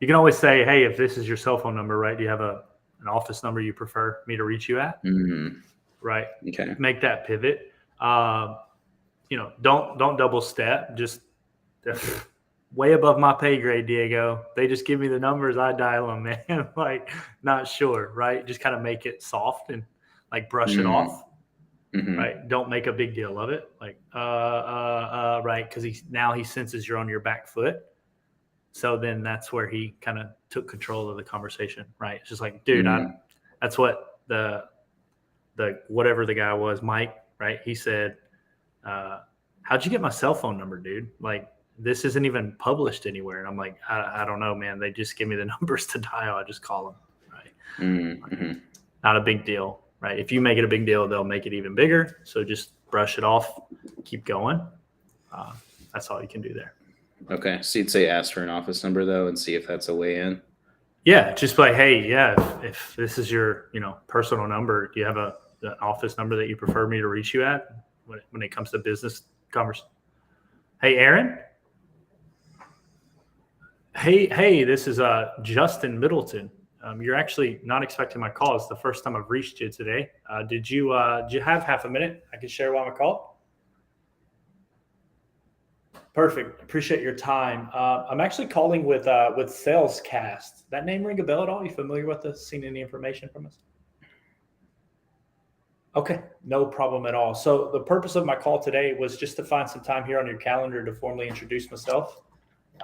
you can always say, hey, if this is your cell phone number, right? Do you have an office number you prefer me to reach you at? Mm-hmm. Right. Okay. Make that pivot. Don't double step. Just way above my pay grade, Diego. They just give me the numbers, I dial them, man. Like, not sure, right? Just kind of make it soft and like brush it off. Mm-hmm. Right. Don't make a big deal of it. Like, right. Because he senses you're on your back foot. So then that's where he kind of took control of the conversation. Right. It's just like, dude, that's what the whatever the guy was, Mike, right? He said, how'd you get my cell phone number, dude? Like, this isn't even published anywhere. And I'm like, I don't know, man. They just give me the numbers to dial. I just call them. Right. Mm-hmm. Not a big deal. Right. If you make it a big deal, they'll make it even bigger. So just brush it off, keep going. That's all you can do there. Okay. So you'd say ask for an office number though, and see if that's a way in. Yeah. Just like, hey, yeah, if this is your, personal number, do you have an office number that you prefer me to reach you at when it comes to business conversation? Hey, Aaron. Hey, this is Justin Middleton. You're actually not expecting my call. It's the first time I've reached you today. Did you have half a minute I can share while I'm on call? Perfect. Appreciate your time. I'm actually calling with Salescast. That name ring a bell at all? You familiar with us? Seen any information from us? Okay, no problem at all. So the purpose of my call today was just to find some time here on your calendar to formally introduce myself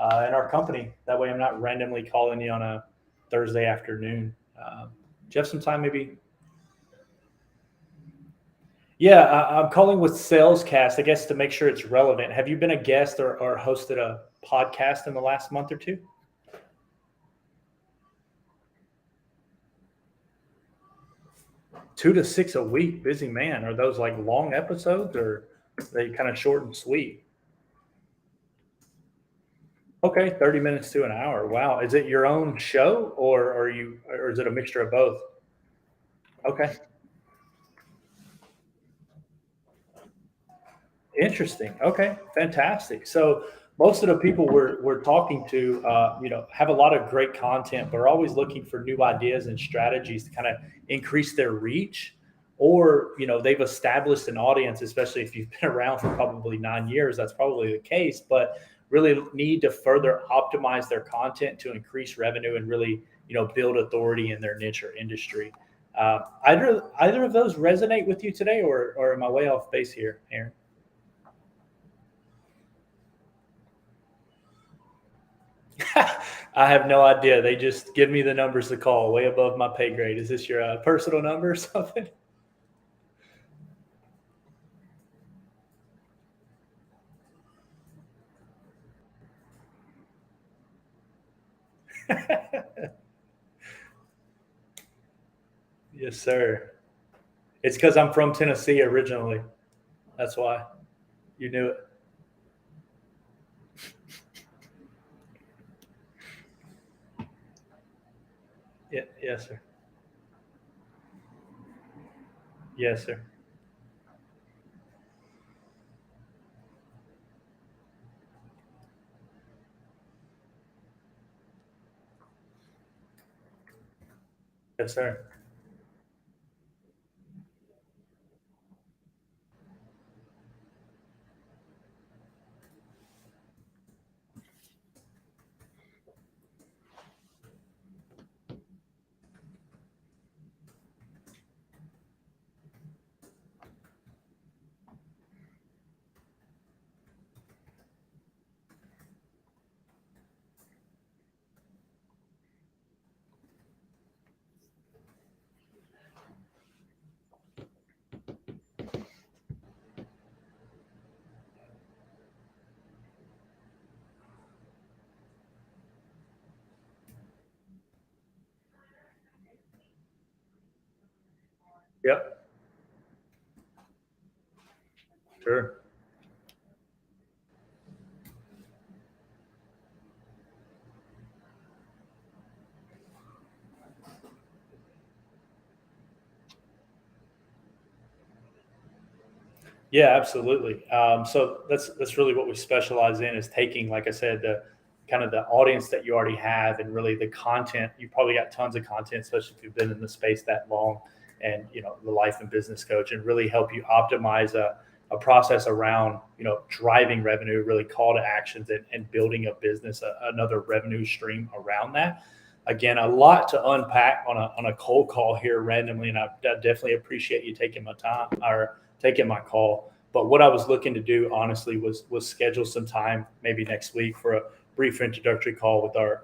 and our company. That way I'm not randomly calling you on a Thursday afternoon. Do you have some time maybe? Yeah, I'm calling with Salescast, I guess, to make sure it's relevant. Have you been a guest or hosted a podcast in the last month or two? Two to six a week, busy man. Are those like long episodes or are they kind of short and sweet? Okay, 30 minutes to an hour. Wow. Is it your own show or is it a mixture of both? Okay. Interesting. Okay, fantastic. So most of the people we're talking to, have a lot of great content, but are always looking for new ideas and strategies to kind of increase their reach. Or they've established an audience, especially if you've been around for probably 9 years. That's probably the case, but really need to further optimize their content to increase revenue and really build authority in their niche or industry. Either of those resonate with you today, or am I way off base here, Aaron? I have no idea. They just give me the numbers to call, way above my pay grade. Is this your personal number or something? Yes, sir. It's because I'm from Tennessee originally. That's why. You knew it. Yeah, yes, sir. Yes, sir. Yes, sir. Yep. Sure. Yeah, absolutely. So that's really what we specialize in, is taking, like I said, the kind of the audience that you already have and really the content. You probably got tons of content, especially if you've been in the space that long, and the life and business coach, and really help you optimize a process around driving revenue, really call to actions, and building a business, another revenue stream around that. Again, a lot to unpack on a cold call here randomly, and I definitely appreciate you taking my time or taking my call. But what I was looking to do, honestly, was schedule some time, maybe next week, for a brief introductory call with our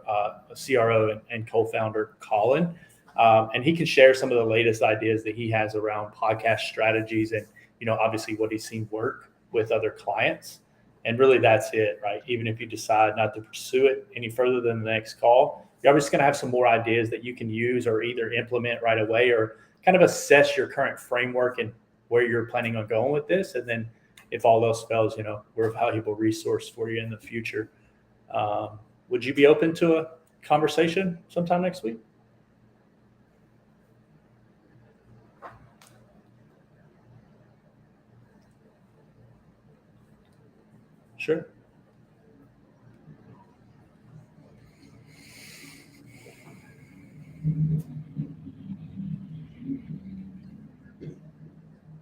CRO and co-founder, Colin. And he can share some of the latest ideas that he has around podcast strategies, and obviously what he's seen work with other clients. And really, that's it, right? Even if you decide not to pursue it any further than the next call, you're obviously going to have some more ideas that you can use or either implement right away, or kind of assess your current framework and where you're planning on going with this. And then if all else fails, we're a valuable resource for you in the future. Would you be open to a conversation sometime next week? Sure.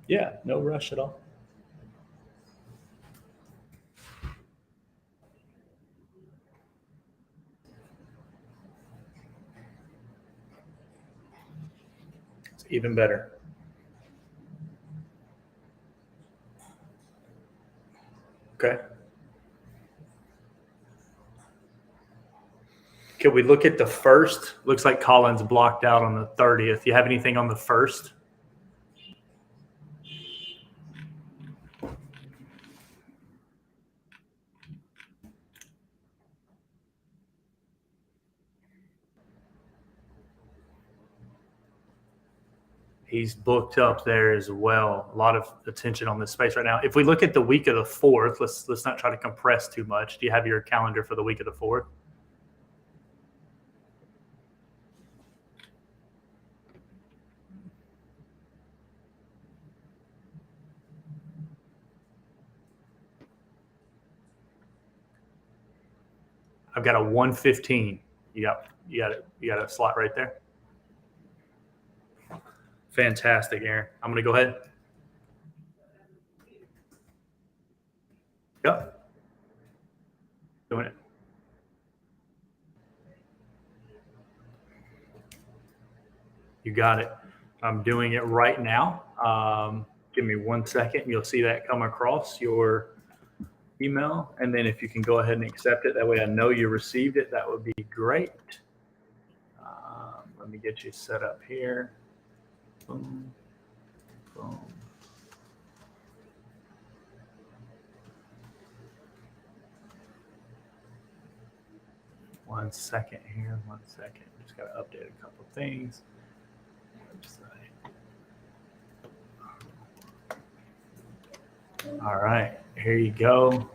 Yeah, no rush at all. It's even better. Okay. Could we look at the first? Looks like Colin's blocked out on the 30th. You have anything on the first? He's booked up there as well. A lot of attention on this space right now. If we look at the week of the 4th, let's not try to compress too much. Do you have your calendar for the week of the 4th? I've got a 1:15. You got a slot right there. Fantastic, Aaron. I'm going to go ahead. Yep. Doing it. You got it. I'm doing it right now. Give me 1 second. You'll see that come across your email. And then if you can go ahead and accept it, that way I know you received it. That would be great. Let me get you set up here. Boom, boom. One second here. 1 second. Just got to update a couple things. Website. All right. Here you go.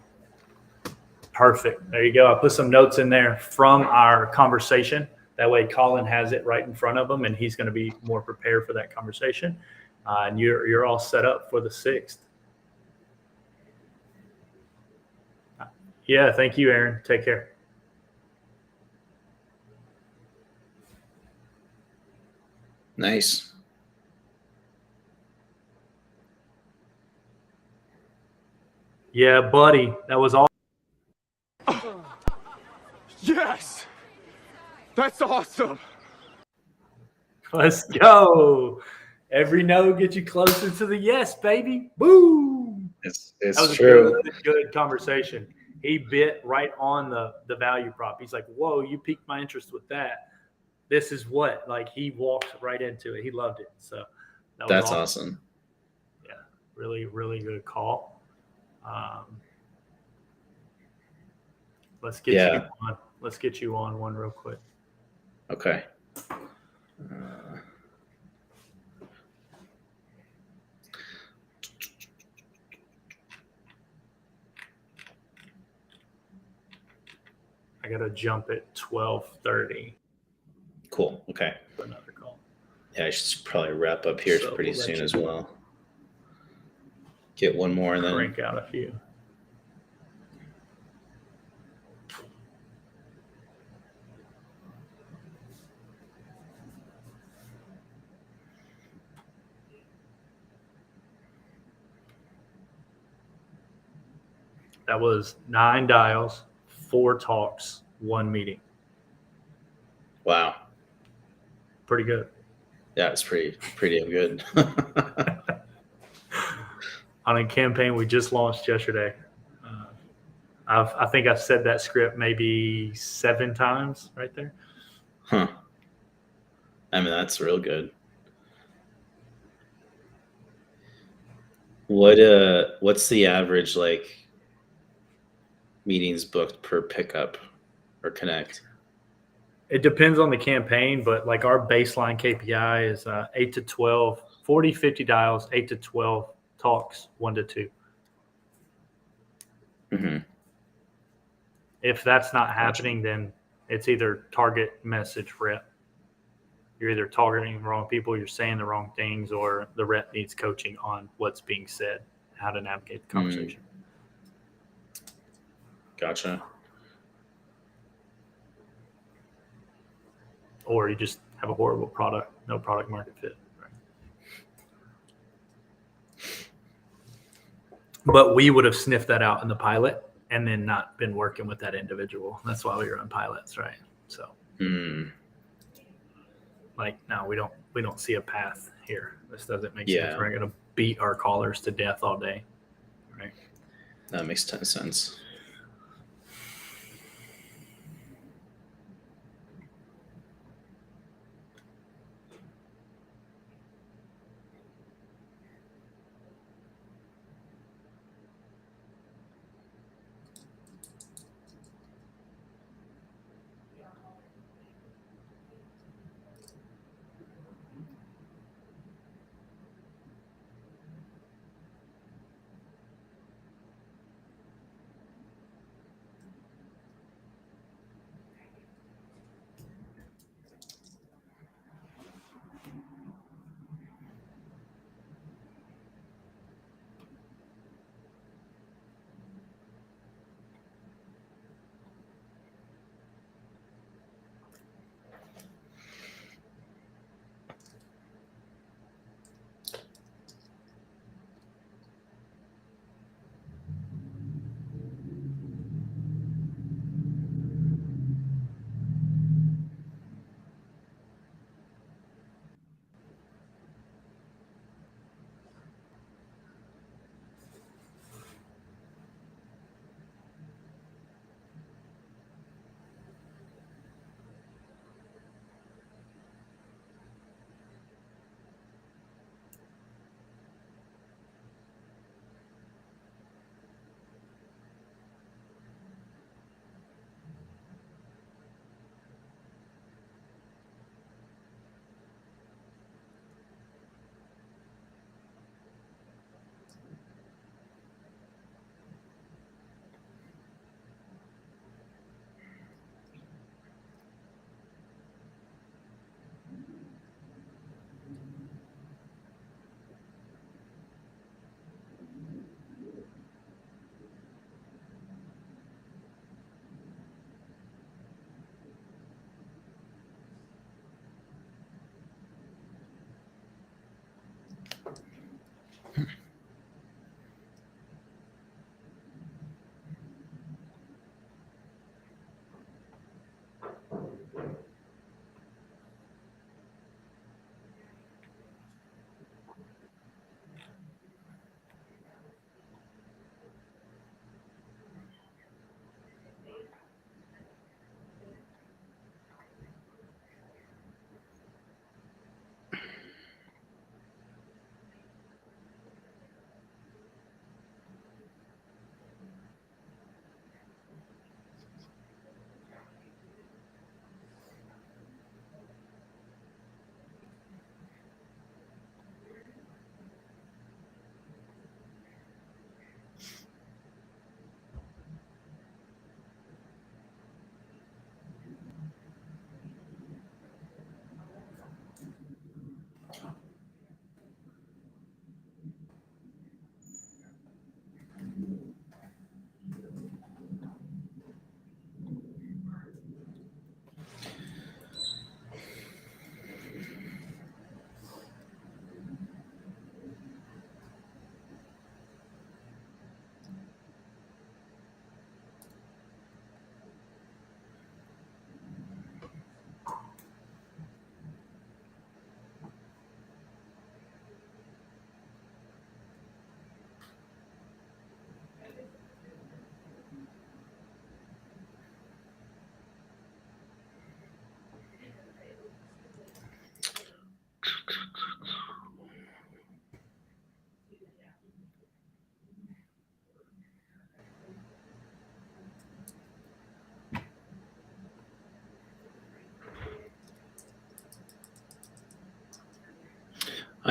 Perfect. There you go. I put some notes in there from our conversation. That way Colin has it right in front of him, and he's going to be more prepared for that conversation. And you're all set up for the 6th. Yeah, thank you, Aaron. Take care. Nice. Yeah, buddy. That was all. Yes! That's awesome! Let's go. Every no gets you closer to the yes, baby. Boom. It's That was true. a good conversation. He bit right on the value prop. He's like, whoa, you piqued my interest with that. This is what, like, he walked right into it. He loved it. So That's awesome. Yeah, really, really good call. Let's get you on. Let's get you on one real quick. Okay. I got to jump at 12:30. Cool. Okay. For another call. Yeah, I should probably wrap up here So pretty we'll let soon you as well. Get one more and then Crank out a few. That was 9 dials, 4 talks, 1 meeting. wow. Pretty good. Yeah, it's pretty damn good. On a campaign we just launched yesterday. I think I've said that script maybe 7 times right there. Huh. I mean, that's real good. What's the average like meetings booked per pickup or connect? It depends on the campaign, but like our baseline KPI is 8 to 12, 40, 50 dials, 8 to 12 talks, 1 to 2. Mm-hmm. If that's not happening, then it's either target, message, rep. You're either targeting the wrong people, you're saying the wrong things, or the rep needs coaching on what's being said, how to navigate the conversation. Gotcha. Or you just have a horrible product, no product market fit. Right? But we would have sniffed that out in the pilot and then not been working with that individual. That's why we run pilots, right? So, like, no, we don't see a path here. This doesn't make sense. We're going to beat our callers to death all day, right? That makes a ton of sense.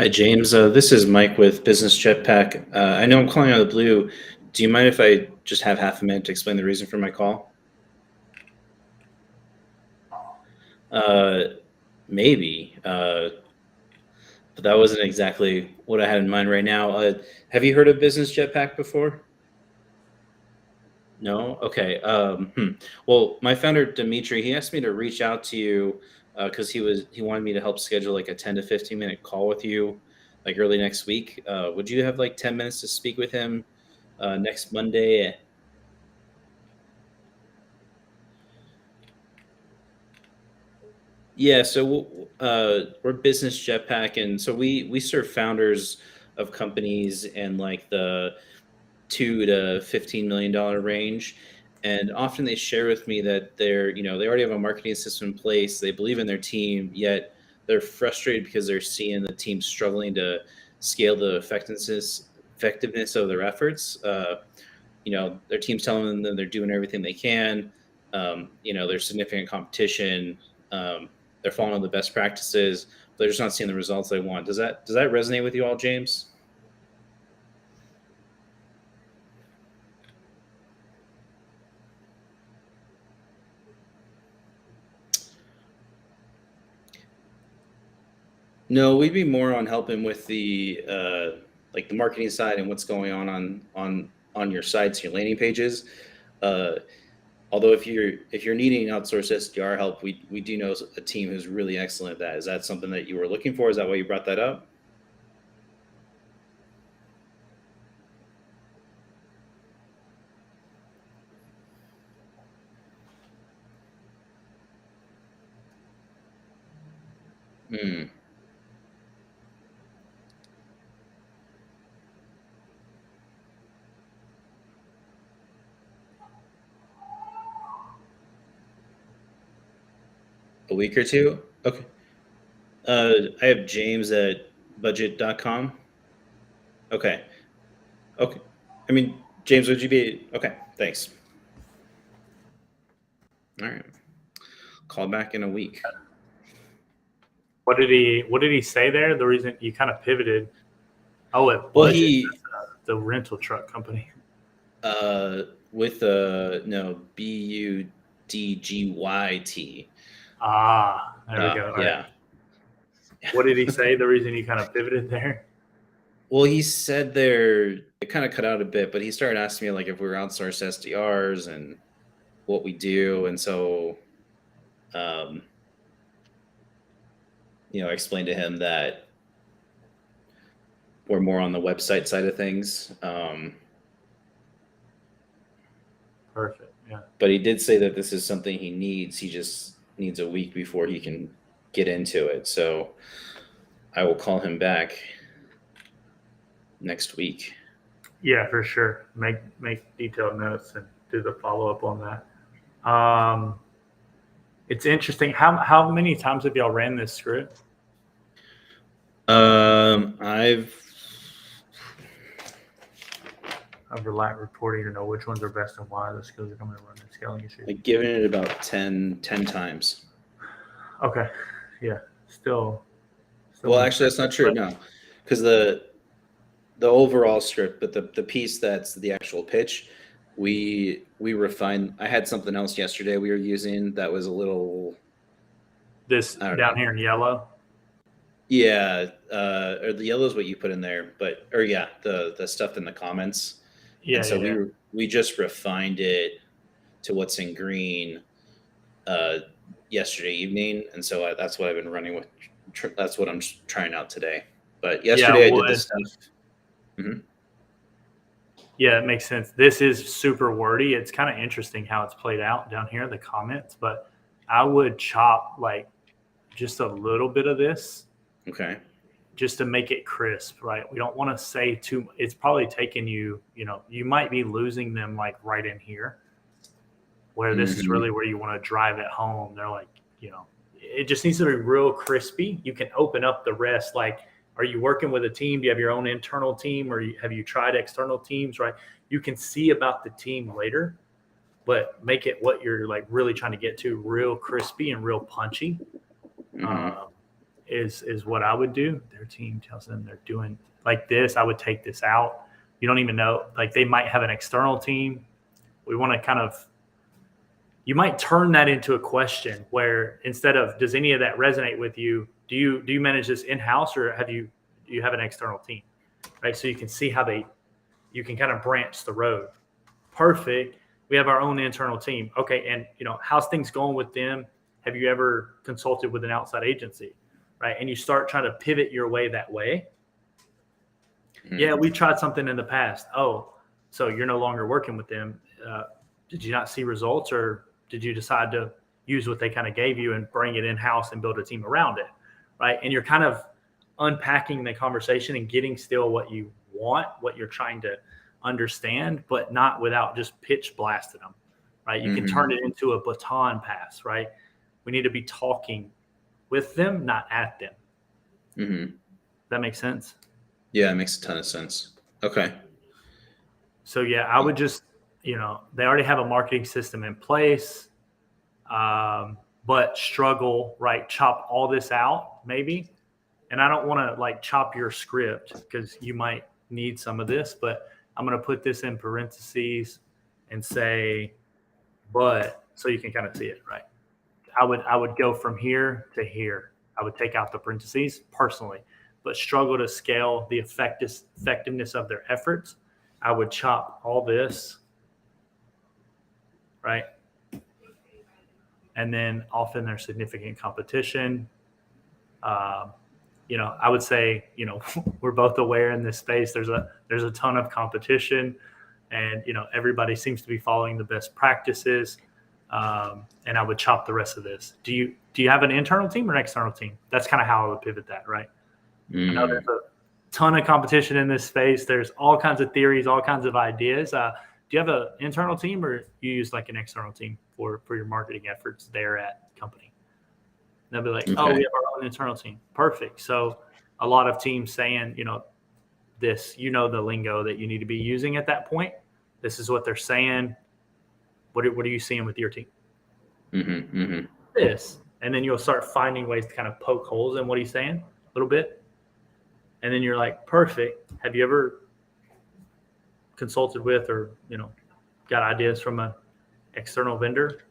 Hi, James. This is Mike with Business Jetpack. I know I'm calling out of the blue. Do you mind if I just have half a minute to explain the reason for my call? Maybe, but that wasn't exactly what I had in mind right now. Have you heard of Business Jetpack before? No? Okay. Well, my founder, Dimitri, he asked me to reach out to you because he wanted me to help schedule like a 10 to 15-minute call with you like early next week. Would you have like 10 minutes to speak with him next Monday? Yeah, so we're Business Jetpack, and so we serve founders of companies in like the $2 to $15 million range, and often they share with me that they already have a marketing system in place, they believe in their team, yet they're frustrated because they're seeing the team struggling to scale the effectiveness of their efforts. Their team's telling them that they're doing everything they can. There's significant competition. They're following the best practices, but they're just not seeing the results they want. Does that resonate with you all, James? No, we'd be more on helping with the like the marketing side and what's going on your sites, your landing pages. Although if you're needing outsourced SDR help, we do know a team who's really excellent at that. Is that something that you were looking for? Is that why you brought that up? Hmm. A week or two? Okay. I have James at budget.com. Okay. Okay. I mean, James, would you be okay? Thanks. All right. Call back in a week. What did he say there? The reason you kind of pivoted. Oh, at Well, Budget, the rental truck company. With BUDGYT. Ah, there we go. All Yeah. right. What did he say? The reason you kind of pivoted there? Well, he said it kind of cut out a bit, but he started asking me like if we were outsourced SDRs and what we do, and so, I explained to him that we're more on the website side of things. Perfect. Yeah. But he did say that this is something he needs. He just needs a week before he can get into it. So I will call him back next week. Yeah, for sure. Make detailed notes and do the follow up on that. It's interesting. How many times have y'all ran this script? I've Overlap reporting to know which ones are best and why the skills are coming to run and scaling issues. given it about 10 times. Okay. Yeah. Still Well, actually, that's not true. No, because the overall script, but the piece that's the actual pitch, we refined. I had something else yesterday we were using that was a little. This down here in yellow. Yeah, or the yellow is what you put in there, the stuff in the comments. Yeah. And so we just refined it to what's in green yesterday evening, and so that's what I've been running with. That's what I'm trying out today. But yesterday I did this stuff. Mm-hmm. Yeah, it makes sense. This is super wordy. It's kind of interesting how it's played out down here in the comments, but I would chop like just a little bit of this. Okay. Just to make it crisp, right? We don't want to say too. It's probably taking you might be losing them like right in here, where this is really where you want to drive it home. They're like, it just needs to be real crispy. You can open up the rest. Like, are you working with a team? Do you have your own internal team, or have you tried external teams? Right? You can see about the team later, but make it what you're like really trying to get to, real crispy and real punchy. is what I would do. Their team tells them they're doing like this. I would take this out. You don't even know, like they might have an external team. We want to you might turn that into a question where instead of, does any of that resonate with you? Do you manage this in-house, or do you have an external team? Right. So you can see how you can kind of branch the road. Perfect. We have our own internal team. Okay. And how's things going with them? Have you ever consulted with an outside agency? Right. And you start trying to pivot your way that way. Mm-hmm. Yeah, we tried something in the past. Oh, so you're no longer working with them. Did you not see results, or did you decide to use what they kind of gave you and bring it in-house and build a team around it? Right. And you're kind of unpacking the conversation and getting still what you want, what you're trying to understand, but not without just pitch blasting them. Right. You can turn it into a baton pass. Right. We need to be talking with them, not at them. Does that make sense? Yeah, it makes a ton of sense. Okay. So yeah, I would just, they already have a marketing system in place, but struggle, right? Chop all this out maybe. And I don't want to chop your script because you might need some of this, but I'm going to put this in parentheses and say, but, so you can kind of see it, right? I would go from here to here. I would take out the parentheses personally, but struggle to scale the effectiveness of their efforts. I would chop all this, right? And then often there's significant competition. I would say, we're both aware in this space, there's a ton of competition, and, everybody seems to be following the best practices. And I would chop the rest of this. Do you have an internal team or an external team? That's kind of how I would pivot that, right? I know there's a ton of competition in this space. There's all kinds of theories, all kinds of ideas. Do you have an internal team, or you use an external team for your marketing efforts there at company? And they'll be like, oh, we have our own internal team. Perfect. So a lot of teams saying, this, the lingo that you need to be using at that point. This is what they're saying. What are you seeing with your team? This. And then you'll start finding ways to kind of poke holes in what he's saying a little bit. And then you're like, perfect. Have you ever consulted with or, got ideas from an external vendor?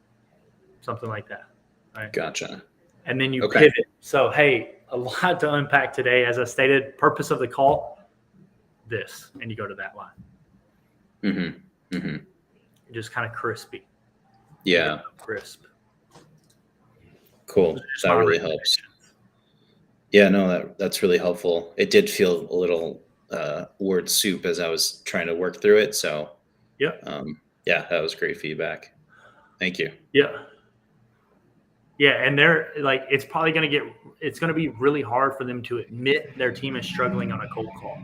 Something like that. Right. Gotcha. And then you pivot. So, hey, a lot to unpack today. As I stated, purpose of the call, this. And you go to that line. Just kind of crispy. Yeah. Crisp. Cool. That really helps. Yeah, no, that's really helpful. It did feel a little word soup as I was trying to work through it. So yeah, that was great feedback. Thank you. Yeah. And they're it's probably going to be really hard for them to admit their team is struggling on a cold call,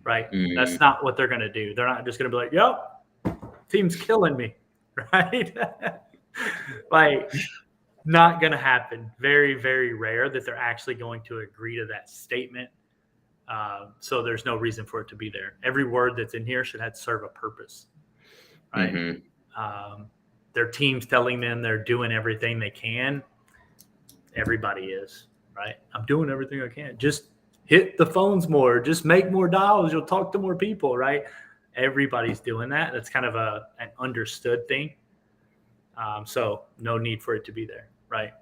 right? That's not what they're going to do. They're not just going to be like, yep, team's killing me, right? Not going to happen. Very, very rare that they're actually going to agree to that statement. So there's no reason for it to be there. Every word that's in here should have to serve a purpose, right? Their team's telling them they're doing everything they can. Everybody is, right? I'm doing everything I can. Just hit the phones more. Just make more dials. You'll talk to more people, right? Everybody's doing that. That's kind of an understood thing. So no need for it to be there, right?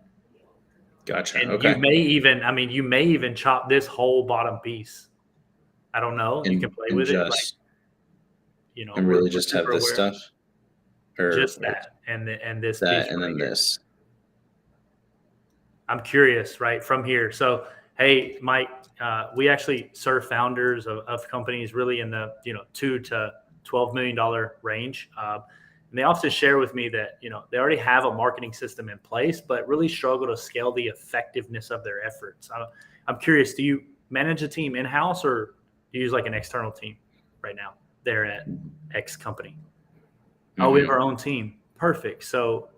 Gotcha. And okay. you may even chop this whole bottom piece. I don't know. You can play with it, and really just have this stuff, or just that, and this that, piece and then here. this. I'm curious, right, from here. So, hey, Mike, we actually serve founders of companies really in the $2 to $12 million range. And they often share with me that, they already have a marketing system in place, but really struggle to scale the effectiveness of their efforts. I'm curious, do you manage a team in-house, or do you use an external team right now there at X company? Oh, we have our own team. Perfect. So,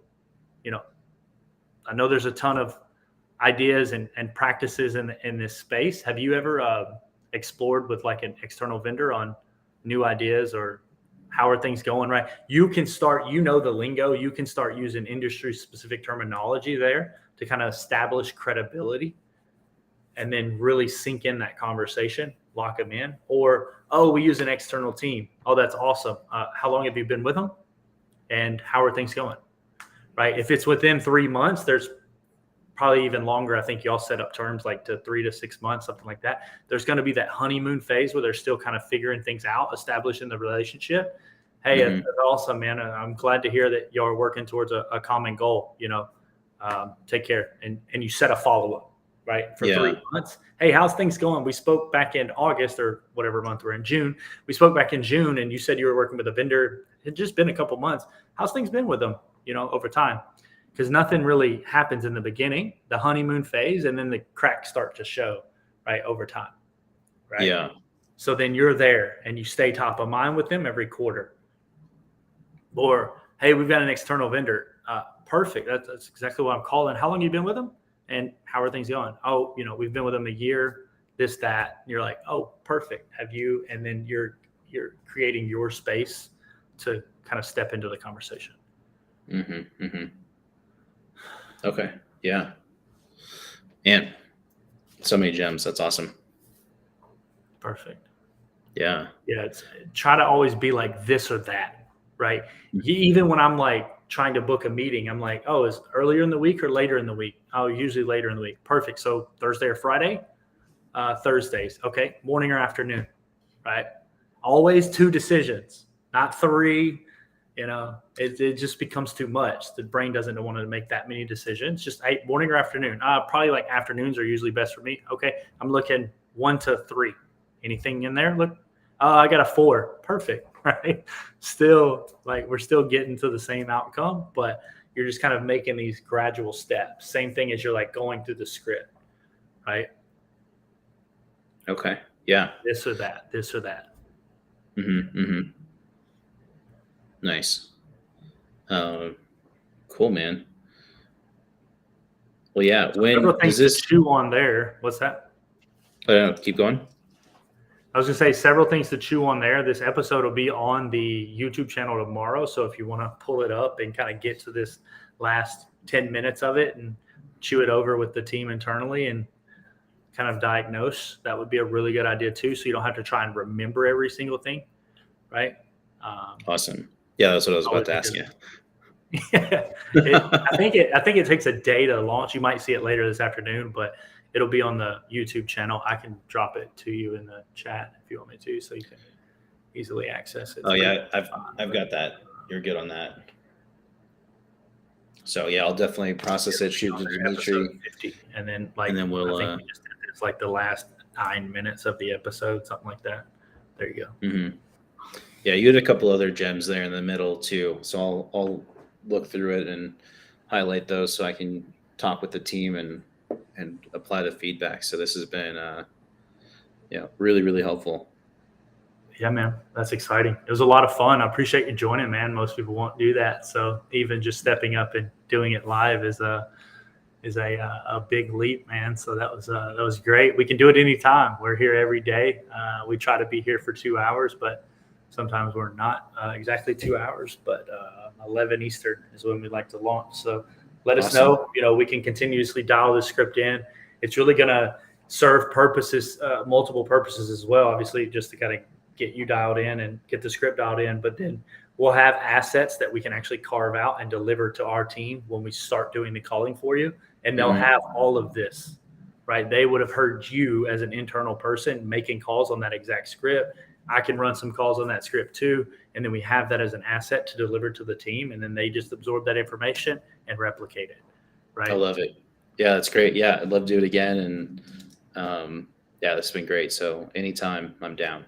I know there's a ton of ideas and practices in this space. Have you ever explored with an external vendor on new ideas, or how are things going, right? You can start, the lingo, you can start using industry specific terminology there to kind of establish credibility and then really sink in that conversation, lock them in. Or, oh, we use an external team. Oh, that's awesome. How long have you been with them? And how are things going? Right? If it's within 3 months, there's probably even longer. I think y'all set up terms like to 3 to 6 months, something like that. There's going to be that honeymoon phase where they're still kind of figuring things out, establishing the relationship. Hey, that's awesome, man. I'm glad to hear that y'all are working towards a common goal. Take care. And you set a follow-up, right? For 3 months. Hey, how's things going? We spoke back in August or whatever month we're in, June. We spoke back in June, and you said you were working with a vendor. It had just been a couple months. How's things been with them, over time? Because nothing really happens in the beginning, the honeymoon phase, and then the cracks start to show, right, over time, right? Yeah. So then you're there, and you stay top of mind with them every quarter. Or, hey, we've got an external vendor. Perfect. That's exactly what I'm calling. How long have you been with them? And how are things going? Oh, we've been with them a year, this, that. And you're like, oh, perfect. Have you? And then you're creating your space to kind of step into the conversation. Mm-hmm. Mm-hmm. Okay. Yeah. And so many gems. That's awesome. Perfect. Yeah. Yeah. Try to always be like this or that, right? Even when I'm like trying to book a meeting, I'm like, oh, is earlier in the week or later in the week? Oh, usually later in the week. Perfect. So Thursday or Friday? Thursdays. Okay. Morning or afternoon, right? Always 2 decisions, not 3. It just becomes too much. The brain doesn't want to make that many decisions. Just morning or afternoon. Probably like afternoons are usually best for me. Okay. I'm looking 1 to 3. Anything in there? Look, I got a 4. Perfect. Right. Still, like, we're still getting to the same outcome, but you're just kind of making these gradual steps. Same thing as you're like going through the script, right? Okay. Yeah. This or that. Mm-hmm. Mm-hmm. Nice. Cool, man. Well, yeah. When things to chew on there. What's that? Keep going. I was going to say several things to chew on there. This episode will be on the YouTube channel tomorrow. So if you want to pull it up and kind of get to this last 10 minutes of it and chew it over with the team internally and kind of diagnose, that would be a really good idea too. So you don't have to try and remember every single thing, right? Awesome. Yeah, that's what I was about to ask you. Yeah, I think it takes a day to launch. You might see it later this afternoon, but it'll be on the YouTube channel. I can drop it to you in the chat if you want me to, so you can easily access it. Oh yeah, I've got that. You're good on that. So yeah, I'll definitely process it. Shoot to Dimitri, and then we'll. I think it's like the last 9 minutes of the episode, something like that. There you go. Mm-hmm. Yeah, you had a couple other gems there in the middle too. So I'll look through it and highlight those so I can talk with the team and apply the feedback. So this has been really, really helpful. Yeah, man, that's exciting. It was a lot of fun. I appreciate you joining, man. Most people won't do that. So even just stepping up and doing it live is a big leap, man. So that was great. We can do it anytime. We're here every day. We try to be here for 2 hours, but sometimes we're not exactly 2 hours, but 11 Eastern is when we like to launch. So let us know. We can continuously dial the script in. It's really going to serve purposes, multiple purposes as well, obviously, just to kind of get you dialed in and get the script dialed in. But then we'll have assets that we can actually carve out and deliver to our team when we start doing the calling for you. And they'll have all of this, right? They would have heard you as an internal person making calls on that exact script. I can run some calls on that script too. And then we have that as an asset to deliver to the team. And then they just absorb that information and replicate it. Right. I love it. Yeah, that's great. Yeah. I'd love to do it again. And this has been great. So anytime I'm down.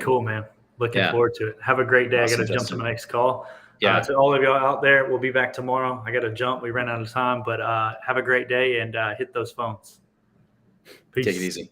Cool, man. Looking forward to it. Have a great day. Awesome, I got to jump to my next call. Yeah. To all of y'all out there, we'll be back tomorrow. I got to jump. We ran out of time, but have a great day and hit those phones. Peace. Take it easy.